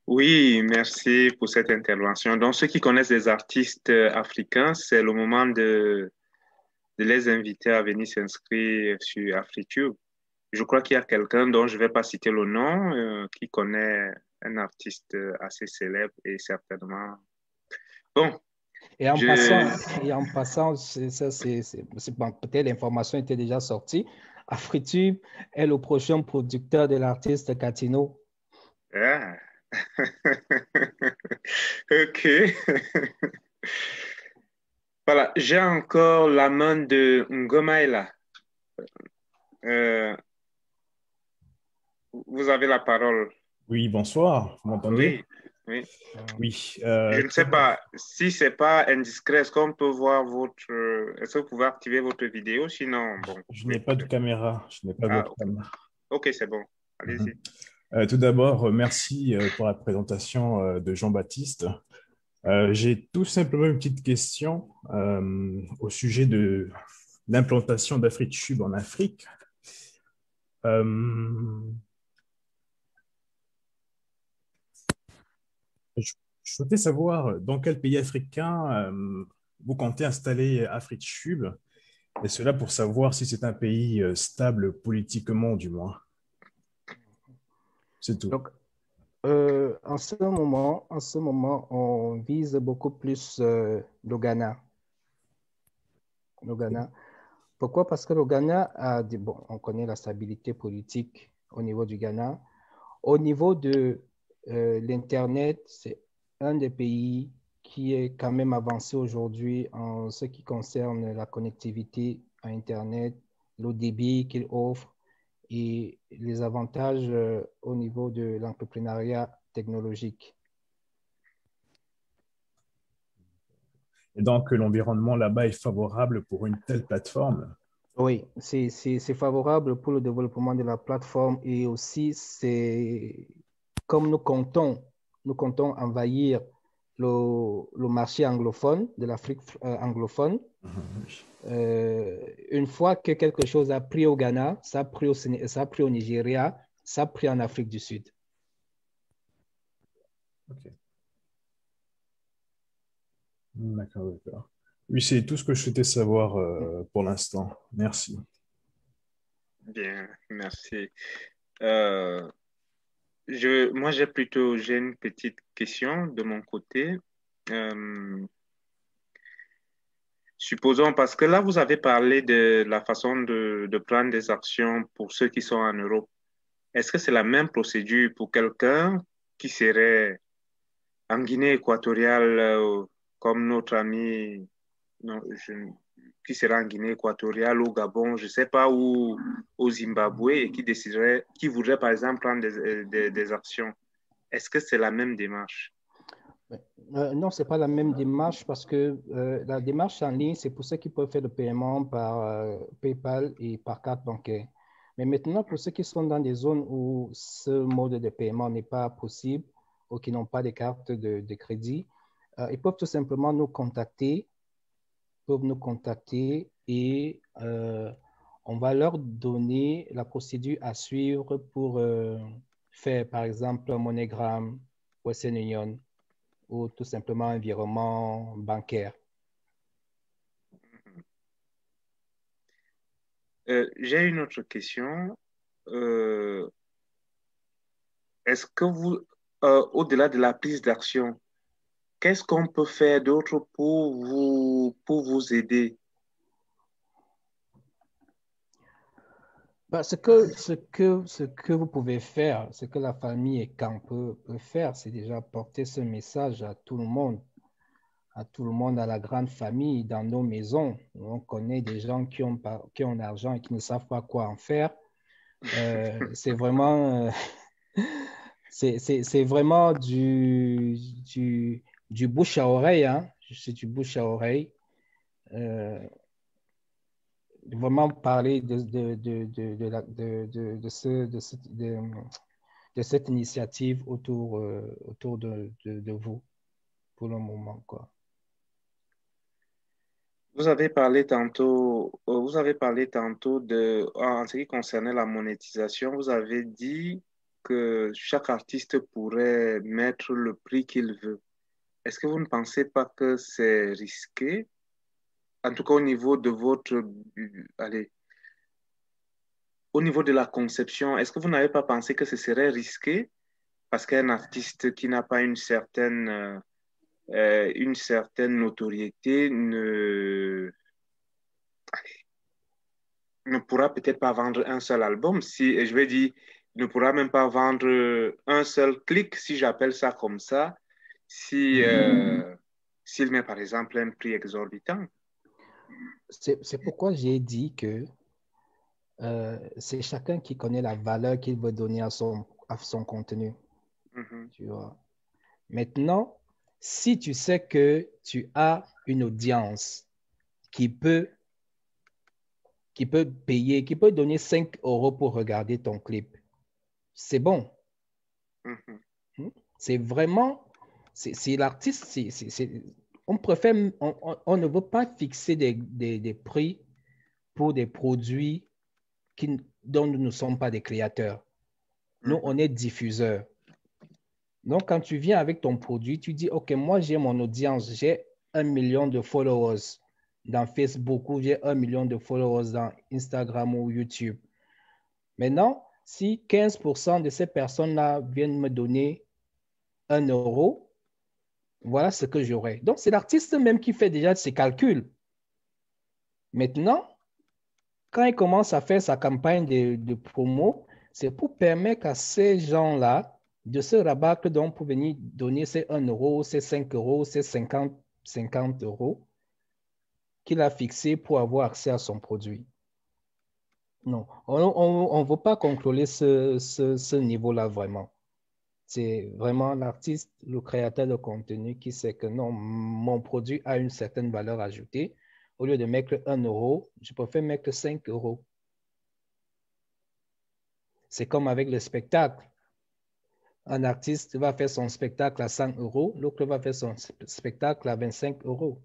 Oui, merci pour cette intervention. Donc, ceux qui connaissent les artistes africains, c'est le moment de les inviter à venir s'inscrire sur AfriTube. Je crois qu'il y a quelqu'un dont je ne vais pas citer le nom, qui connaît un artiste assez célèbre et certainement... Bon.
Et en passant, bon, peut-être l'information était déjà sortie. AfriTube est le prochain producteur de l'artiste Catino.
Ah. Ok. Voilà, j'ai encore la main de Ngomaila. Vous avez la parole.
Oui, bonsoir. Vous m'entendez?
Oui.
Oui.
Je ne sais pas si c'est pas indiscret. Est-ce qu'on peut voir votre... Est-ce que vous pouvez activer votre vidéo? Sinon, bon.
Je n'ai pas de caméra. Je n'ai pas votre caméra.
Ok, c'est bon. Allez-y.
Tout d'abord, merci pour la présentation de Jean-Baptiste. J'ai tout simplement une petite question au sujet de l'implantation d'AfriTube en Afrique. Je souhaitais savoir dans quel pays africain vous comptez installer AfriTube, et cela pour savoir si c'est un pays stable politiquement, du moins. C'est tout.
Donc, en ce moment, on vise beaucoup plus le Ghana. Le Ghana. Pourquoi? Parce que le Ghana a bon, on connaît la stabilité politique au niveau du Ghana. Au niveau de l'Internet, c'est un des pays qui est quand même avancé aujourd'hui en ce qui concerne la connectivité à Internet, le débit qu'il offre et les avantages au niveau de l'entrepreneuriat technologique.
Et donc, l'environnement là-bas est favorable pour une telle plateforme?
Oui, c'est favorable pour le développement de la plateforme et aussi, c'est comme nous comptons envahir le marché anglophone, de l'Afrique anglophone. Une fois que quelque chose a pris au Ghana, ça a pris au Nigeria, ça a pris en Afrique du Sud.
Ok. D'accord, d'accord. Oui, c'est tout ce que je souhaitais savoir pour l'instant. Merci.
Bien, merci. Moi, j'ai une petite question de mon côté. Supposons, parce que là, vous avez parlé de la façon de prendre des actions pour ceux qui sont en Europe. Est-ce que c'est la même procédure pour quelqu'un qui serait en Guinée équatoriale, comme notre ami, non, qui serait en Guinée équatoriale, au Gabon, je ne sais pas, ou au Zimbabwe, et qui voudrait par exemple prendre des actions? Est-ce que c'est la même démarche?
Non, ce n'est pas la même démarche parce que la démarche en ligne, c'est pour ceux qui peuvent faire le paiement par PayPal et par carte bancaire. Mais maintenant, pour ceux qui sont dans des zones où ce mode de paiement n'est pas possible ou qui n'ont pas de carte de crédit, ils peuvent tout simplement nous contacter, et on va leur donner la procédure à suivre pour faire, par exemple, un MoneyGram, Western Union, ou tout simplement un virement bancaire.
J'ai une autre question. Est-ce que vous, au-delà de la prise d'action, qu'est-ce qu'on peut faire d'autre pour vous aider?
Ce que vous pouvez faire, ce que la famille et Camp peut faire, c'est déjà porter ce message à tout le monde, à la grande famille, dans nos maisons. On connaît des gens qui ont l'argent et qui ne savent pas quoi en faire. C'est vraiment, c'est vraiment du bouche à oreille, hein? C'est du bouche à oreille. Vraiment parler de cette initiative autour de vous pour le moment, quoi.
Vous avez parlé tantôt en ce qui concernait la monétisation, vous avez dit que chaque artiste pourrait mettre le prix qu'il veut. Est-ce que vous ne pensez pas que c'est risqué? En tout cas, au niveau de au niveau de la conception, est-ce que vous n'avez pas pensé que ce serait risqué parce qu'un artiste qui n'a pas une certaine notoriété ne pourra peut-être pas vendre un seul album, je vais dire, ne pourra même pas vendre un seul clic, si j'appelle ça comme ça, s'il met par exemple un prix exorbitant?
C'est pourquoi j'ai dit que c'est chacun qui connaît la valeur qu'il veut donner à son contenu. Tu vois. Maintenant, si tu sais que tu as une audience qui peut payer, qui peut donner 5 € pour regarder ton clip, c'est bon. C'est vraiment, c'est l'artiste, on préfère, on ne veut pas fixer des prix pour des produits dont nous ne sommes pas des créateurs. Nous, on est diffuseurs. Donc, quand tu viens avec ton produit, tu dis, OK, moi, j'ai mon audience, j'ai 1 million de followers dans Facebook ou j'ai 1 million de followers dans Instagram ou YouTube. Maintenant, si 15% de ces personnes-là viennent me donner 1 €, voilà ce que j'aurai. Donc, c'est l'artiste même qui fait déjà ses calculs. Maintenant, quand il commence à faire sa campagne de promo, c'est pour permettre à ces gens-là de se rabattre donc pour venir donner ces 1 €, ces 5 €, ces 50 € qu'il a fixé pour avoir accès à son produit. Non, on ne veut pas contrôler ce niveau-là vraiment. C'est vraiment l'artiste, le créateur de contenu qui sait que non, mon produit a une certaine valeur ajoutée. Au lieu de mettre 1 €, je préfère mettre 5 €. C'est comme avec le spectacle. Un artiste va faire son spectacle à 100 €, l'autre va faire son spectacle à 25 €.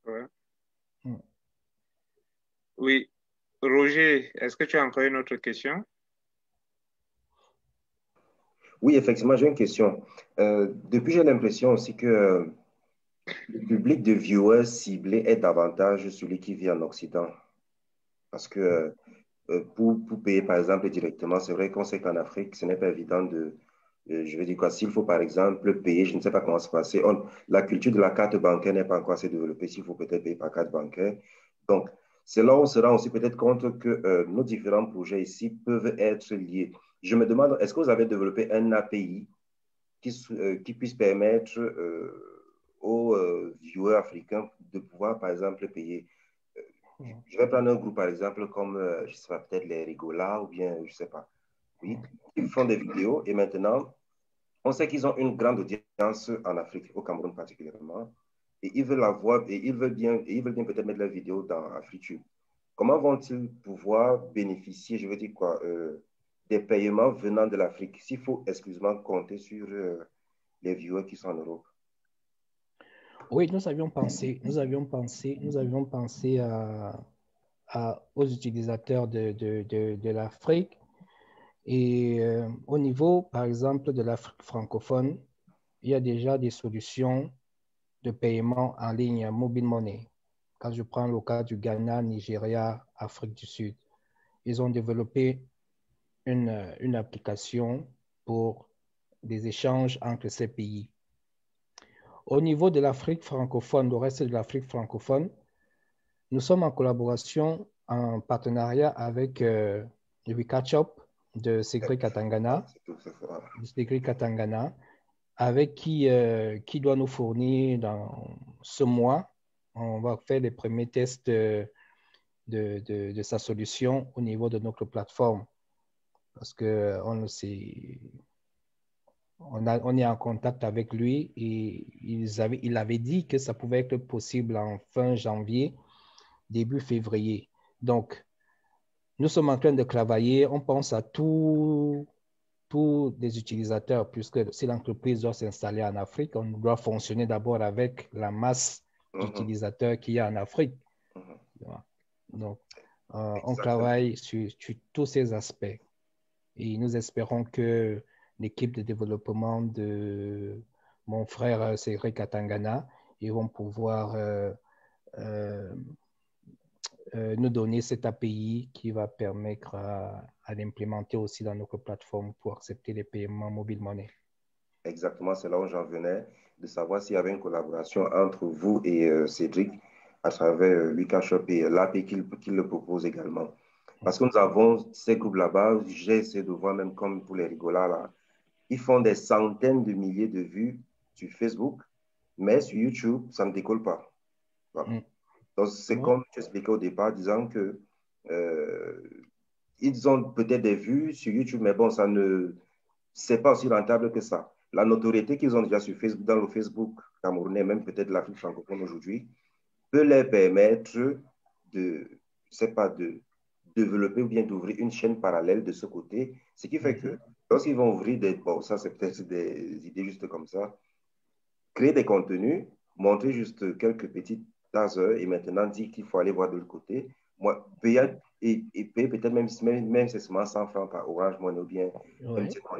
Ouais. Oui. Roger, est-ce que tu as encore une autre question?
Oui, effectivement, j'ai une question. Depuis, j'ai l'impression aussi que le public de viewers ciblé est davantage celui qui vit en Occident. Parce que pour payer, par exemple, directement, c'est vrai qu'on sait qu'en Afrique, ce n'est pas évident de, je veux dire quoi, s'il faut, par exemple, payer, je ne sais pas comment se passer. La culture de la carte bancaire n'est pas encore assez développée, s'il faut peut-être payer par carte bancaire. Donc, c'est là où on se rend aussi peut-être compte que nos différents projets ici peuvent être liés. Je me demande, est-ce que vous avez développé un API qui puisse permettre aux viewers africains de pouvoir, par exemple, payer. Je vais prendre un groupe, par exemple, comme, je ne sais pas, peut-être les Rigola ou bien, je ne sais pas. Oui, ils font des vidéos et maintenant, on sait qu'ils ont une grande audience en Afrique, au Cameroun particulièrement, et ils veulent avoir, et ils veulent bien peut-être mettre leurs vidéos dans AfriTube. Comment vont-ils pouvoir bénéficier, je veux dire quoi, des paiements venant de l'Afrique, s'il faut exclusivement compter sur les viewers qui sont en Europe?
Oui, nous avions pensé aux utilisateurs de l'Afrique. Et au niveau, par exemple, de l'Afrique francophone, il y a déjà des solutions de paiement en ligne, mobile money. Quand je prends le cas du Ghana, Nigeria, Afrique du Sud, ils ont développé une application pour des échanges entre ces pays. Au niveau de l'Afrique francophone, le reste de l'Afrique francophone, nous sommes en collaboration, en partenariat avec WeCatchUp de Segri Katangana, avec qui doit nous fournir dans ce mois. On va faire les premiers tests de sa solution au niveau de notre plateforme. Parce qu'on est en contact avec lui et il avait dit que ça pouvait être possible en fin janvier, début février. Donc, nous sommes en train de travailler. On pense à tous les utilisateurs, puisque si l'entreprise doit s'installer en Afrique, on doit fonctionner d'abord avec la masse d'utilisateurs qu'il y a en Afrique. Donc, on travaille sur tous ces aspects. Et nous espérons que l'équipe de développement de mon frère Cédric Katangana, ils vont pouvoir nous donner cet API qui va permettre à l'implémenter aussi dans notre plateforme pour accepter les paiements mobile money.
Exactement, c'est là où j'en venais, de savoir s'il y avait une collaboration entre vous et Cédric à travers WeCatchUp et l'API qu'il le propose également. Parce que nous avons ces groupes là-bas, j'ai essayé de voir même comme pour les rigolas là, ils font des centaines de milliers de vues sur Facebook, mais sur YouTube, ça ne décolle pas. Voilà. Donc, c'est comme tu expliquais au départ, disant que ils ont peut-être des vues sur YouTube, mais bon, c'est pas aussi rentable que ça. La notoriété qu'ils ont déjà sur Facebook, dans le Facebook camerounais, même peut-être l'Afrique francophone aujourd'hui, peut leur permettre de développer ou bien d'ouvrir une chaîne parallèle de ce côté, ce qui fait que lorsqu'ils vont ouvrir bon, ça c'est peut-être des idées juste comme ça, créer des contenus, montrer juste quelques petites heures et maintenant dire qu'il faut aller voir de l'autre côté, moi, payer peut-être même si c'est seulement 100 francs par Orange Money ou bien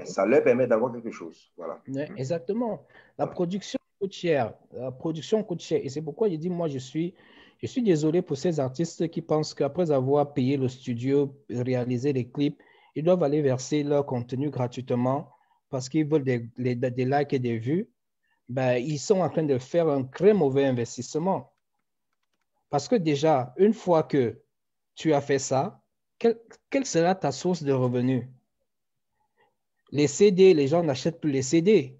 ça leur permet d'avoir quelque chose. Voilà.
Exactement. La production coûte cher. Et c'est pourquoi je dis, moi, je suis désolé pour ces artistes qui pensent qu'après avoir payé le studio, réalisé les clips, ils doivent aller verser leur contenu gratuitement parce qu'ils veulent des likes et des vues. Ben, ils sont en train de faire un très mauvais investissement. Parce que déjà, une fois que tu as fait ça, quelle sera ta source de revenus? Les CD, les gens n'achètent plus les CD.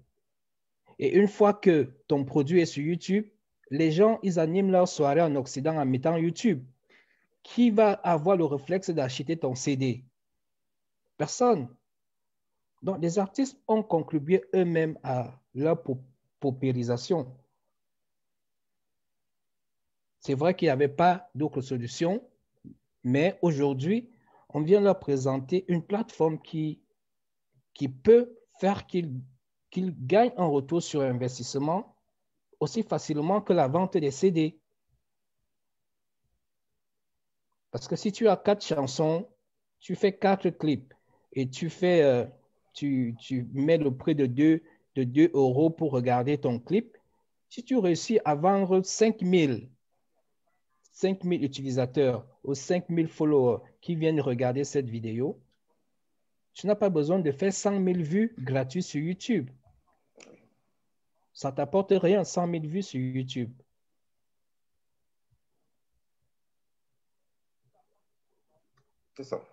Et une fois que ton produit est sur YouTube, les gens, ils animent leur soirée en Occident en mettant YouTube. Qui va avoir le réflexe d'acheter ton CD? Personne. Donc, les artistes ont contribué eux-mêmes à leur paupérisation. C'est vrai qu'il n'y avait pas d'autre solution, mais aujourd'hui, on vient leur présenter une plateforme qui peut faire qu'ils gagnent un retour sur investissement aussi facilement que la vente des CD. Parce que si tu as 4 chansons, tu fais 4 clips et tu mets le prix de 2 € pour regarder ton clip, Si tu réussis à vendre 5000 utilisateurs ou 5000 followers qui viennent regarder cette vidéo, tu n'as pas besoin de faire 100 000 vues gratuites sur YouTube. Ça ne t'apporte rien, 100 000 vues sur YouTube.
C'est ça.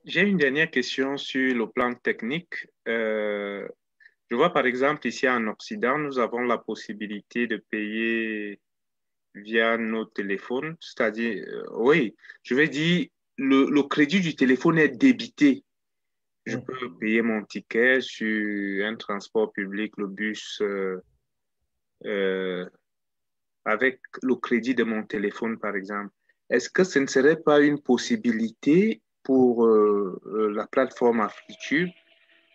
J'ai une dernière question sur le plan technique. Je vois par exemple ici en Occident, nous avons la possibilité de payer via nos téléphones, c'est-à-dire, oui, je vais dire, le crédit du téléphone est débité. Je peux payer mon ticket sur un transport public, le bus, avec le crédit de mon téléphone, par exemple. Est-ce que ce ne serait pas une possibilité pour la plateforme AfriTube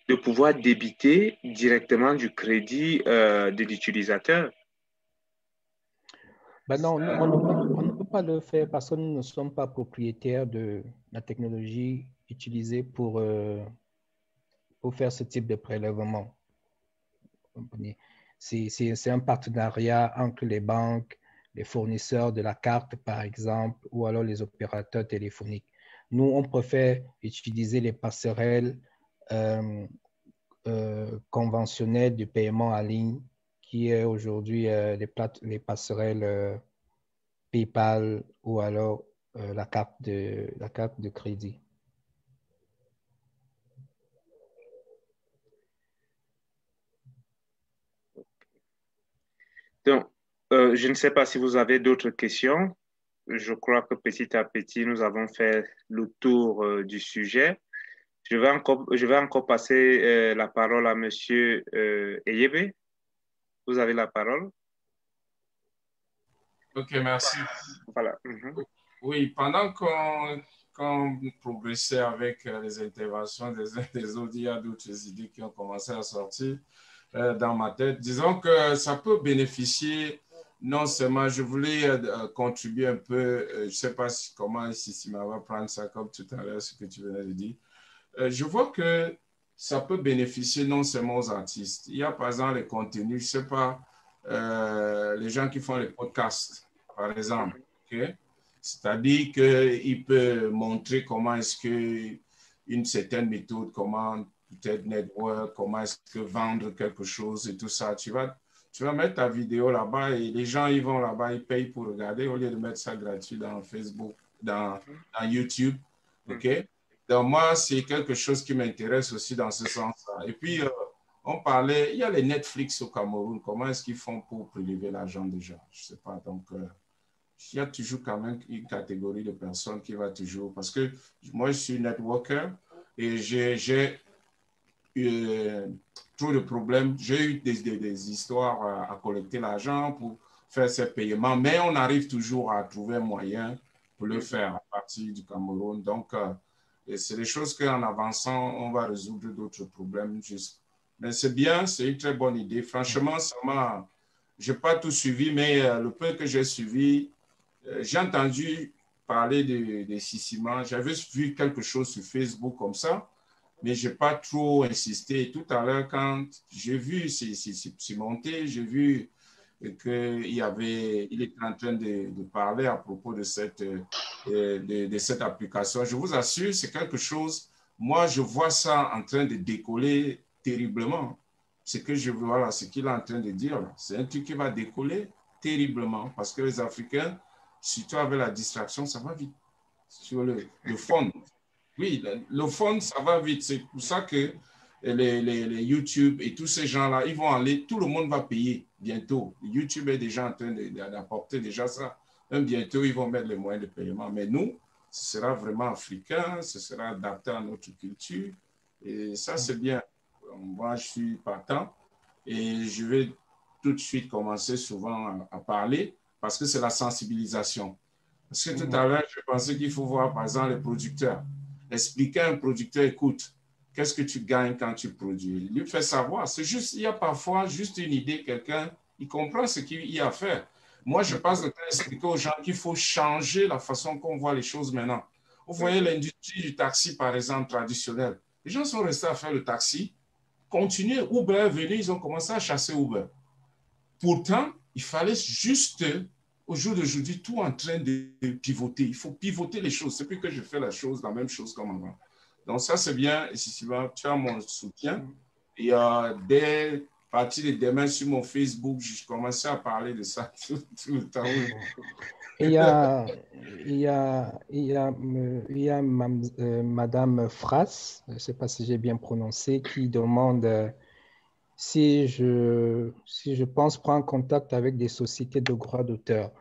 de pouvoir débiter directement du crédit de l'utilisateur?
Ben non, on ne peut pas le faire parce que nous ne sommes pas propriétaires de la technologie utilisée pour faire ce type de prélèvement. C'est un partenariat entre les banques, les fournisseurs de la carte, par exemple, ou alors les opérateurs téléphoniques. Nous, on préfère utiliser les passerelles conventionnelles du paiement en ligne, qui est aujourd'hui les passerelles PayPal ou alors la carte de crédit.
Donc, je ne sais pas si vous avez d'autres questions. Je crois que petit à petit, nous avons fait le tour du sujet. Je vais encore passer la parole à Monsieur Eyebe. Vous avez la parole.
Ok, merci.
Voilà.
Oui, pendant qu'on progressait avec les interventions des uns des autres, il y a d'autres idées qui ont commencé à sortir dans ma tête. Disons que ça peut bénéficier, non seulement, je voulais contribuer un peu, je ne sais pas comment Sissima va prendre ça comme tout à l'heure, ce que tu venais de dire. Je vois que ça peut bénéficier non seulement aux artistes. Il y a par exemple les contenus, je ne sais pas, les gens qui font les podcasts, par exemple. Okay? C'est-à-dire qu'il peut montrer comment est-ce qu'une certaine méthode, comment peut-être network, comment est-ce que vendre quelque chose et tout ça. Tu vas mettre ta vidéo là-bas et les gens, ils vont là-bas, ils payent pour regarder au lieu de mettre ça gratuit dans Facebook, dans YouTube. OK? Donc, moi, c'est quelque chose qui m'intéresse aussi dans ce sens-là. Et puis, on parlait, il y a les Netflix au Cameroun. Comment est-ce qu'ils font pour prélever l'argent déjà? Je ne sais pas. Donc, il y a toujours quand même une catégorie de personnes qui va toujours... Parce que moi, je suis networker et j'ai trop de problèmes. J'ai eu des histoires à collecter l'argent pour faire ces paiements, mais on arrive toujours à trouver un moyen pour le faire à partir du Cameroun. Donc, c'est des choses qu'en avançant, on va résoudre d'autres problèmes. Mais c'est bien, c'est une très bonne idée. Franchement, je n'ai pas tout suivi, mais le peu que j'ai suivi, j'ai entendu parler de Sissima. J'avais vu quelque chose sur Facebook comme ça, mais je n'ai pas trop insisté. Tout à l'heure, quand j'ai vu c'est monté, j'ai vu qu'il était en train de parler à propos de cette application. Je vous assure, c'est quelque chose, moi, je vois ça en train de décoller terriblement. Ce qu'il est en train de dire, c'est un truc qui va décoller terriblement parce que les Africains, surtout avec la distraction, ça va vite. Sur le fond, oui, le fond, ça va vite. C'est pour ça que les YouTube et tous ces gens-là, ils vont aller, tout le monde va payer bientôt. YouTube est déjà en train d'apporter déjà ça. Même bientôt, ils vont mettre les moyens de paiement. Mais nous, ce sera vraiment africain, ce sera adapté à notre culture. Et ça, c'est bien. Moi, je suis partant et je vais tout de suite commencer souvent à parler parce que c'est la sensibilisation. Parce que tout à l'heure, je pensais qu'il faut voir, par exemple, les producteurs. Expliquer à un producteur, écoute, qu'est-ce que tu gagnes quand tu produis? Lui fait savoir. C'est juste, il y a parfois juste une idée, quelqu'un, il comprend ce qu'il y a à faire. Moi, je passe le temps d'expliquer aux gens qu'il faut changer la façon qu'on voit les choses maintenant. Vous voyez l'industrie du taxi, par exemple, traditionnelle. Les gens sont restés à faire le taxi, continuer. Uber est venu, ils ont commencé à chasser Uber. Pourtant, il fallait juste, au jour d'aujourd'hui, tout en train de pivoter. Il faut pivoter les choses. C'est plus que je fais la même chose comme avant. Donc ça, c'est bien. Et si tu as mon soutien. Et dès partir de demain sur mon Facebook, je commençais à parler de ça tout le temps.
Il y a Madame Fras, je ne sais pas si j'ai bien prononcé, qui demande si je pense prendre contact avec des sociétés de droits d'auteur.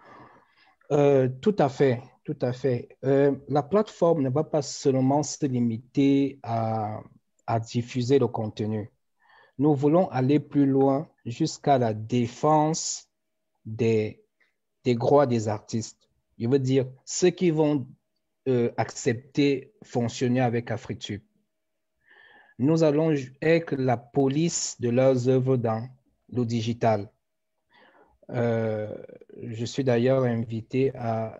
Tout à fait, tout à fait. La plateforme ne va pas seulement se limiter à diffuser le contenu. Nous voulons aller plus loin jusqu'à la défense des droits des artistes. Je veux dire, ceux qui vont accepter fonctionner avec AfriTube. Nous allons être la police de leurs œuvres dans le digital. Je suis d'ailleurs invité à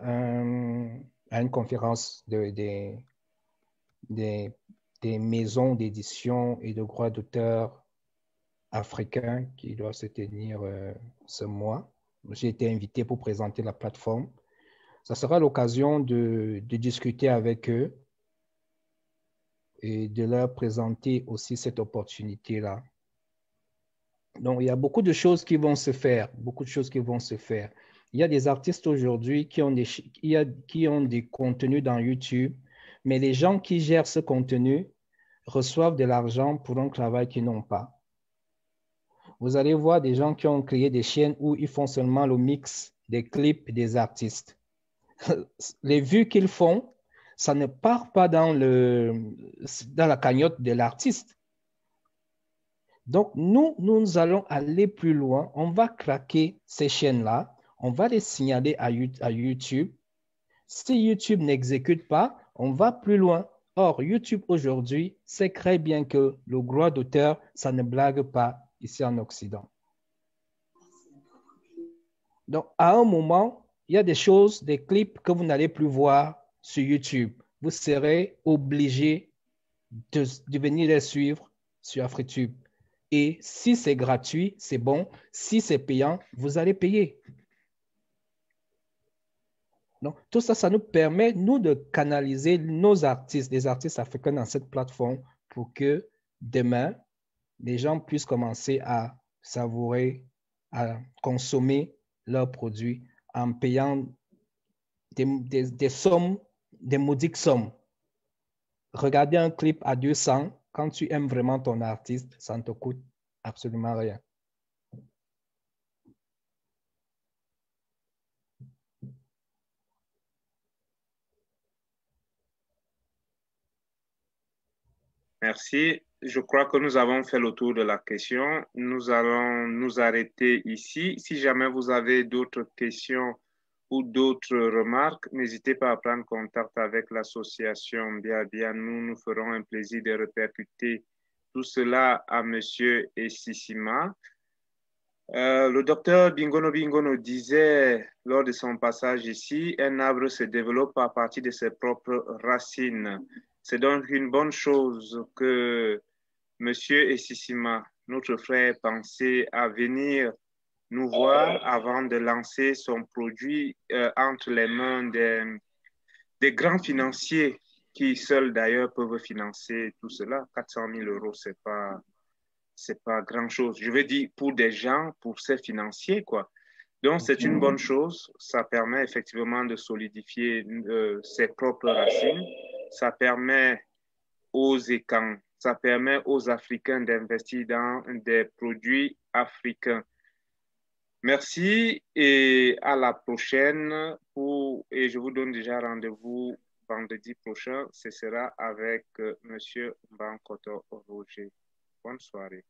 une conférence des maisons d'édition et de droits d'auteur africains qui doit se tenir ce mois. J'ai été invité pour présenter la plateforme. Ça sera l'occasion de discuter avec eux et de leur présenter aussi cette opportunité-là. Donc, il y a beaucoup de choses qui vont se faire, beaucoup de choses qui vont se faire. Il y a des artistes aujourd'hui qui ont des contenus dans YouTube, mais les gens qui gèrent ce contenu reçoivent de l'argent pour un travail qu'ils n'ont pas. Vous allez voir des gens qui ont créé des chaînes où ils font seulement le mix des clips des artistes. Les vues qu'ils font, ça ne part pas dans la cagnotte de l'artiste. Donc, nous allons aller plus loin. On va craquer ces chaînes-là. On va les signaler à YouTube. Si YouTube n'exécute pas, on va plus loin. Or, YouTube aujourd'hui sait très bien que le droit d'auteur, ça ne blague pas ici en Occident. Donc, à un moment, il y a des choses, des clips que vous n'allez plus voir sur YouTube. Vous serez obligé de venir les suivre sur AfriTube. Et si c'est gratuit, c'est bon. Si c'est payant, vous allez payer. Donc, tout ça, ça nous permet, nous, de canaliser nos artistes, les artistes africains dans cette plateforme pour que demain, les gens puissent commencer à savourer, à consommer leurs produits en payant des sommes, des maudites sommes. Regarder un clip à 200, quand tu aimes vraiment ton artiste, ça ne te coûte absolument rien.
Merci. Je crois que nous avons fait le tour de la question. Nous allons nous arrêter ici. Si jamais vous avez d'autres questions ou d'autres remarques, n'hésitez pas à prendre contact avec l'association Biabia. Nous ferons un plaisir de répercuter tout cela à Monsieur Essissima. Le docteur Bingono disait lors de son passage ici, un arbre se développe à partir de ses propres racines. C'est donc une bonne chose que Monsieur Essissima, notre frère, pensait à venir nous voir avant de lancer son produit entre les mains des grands financiers qui seuls d'ailleurs peuvent financer tout cela. 400 000 €, c'est pas grand-chose. Je veux dire, pour des gens, pour ces financiers, quoi. Donc, c'est une bonne chose. Ça permet effectivement de solidifier ses propres racines. Ça permet aux ECAN, ça permet aux Africains d'investir dans des produits africains. Merci et à la prochaine. Et je vous donne déjà rendez-vous vendredi prochain. Ce sera avec Monsieur Bankoto Roger. Bonne soirée.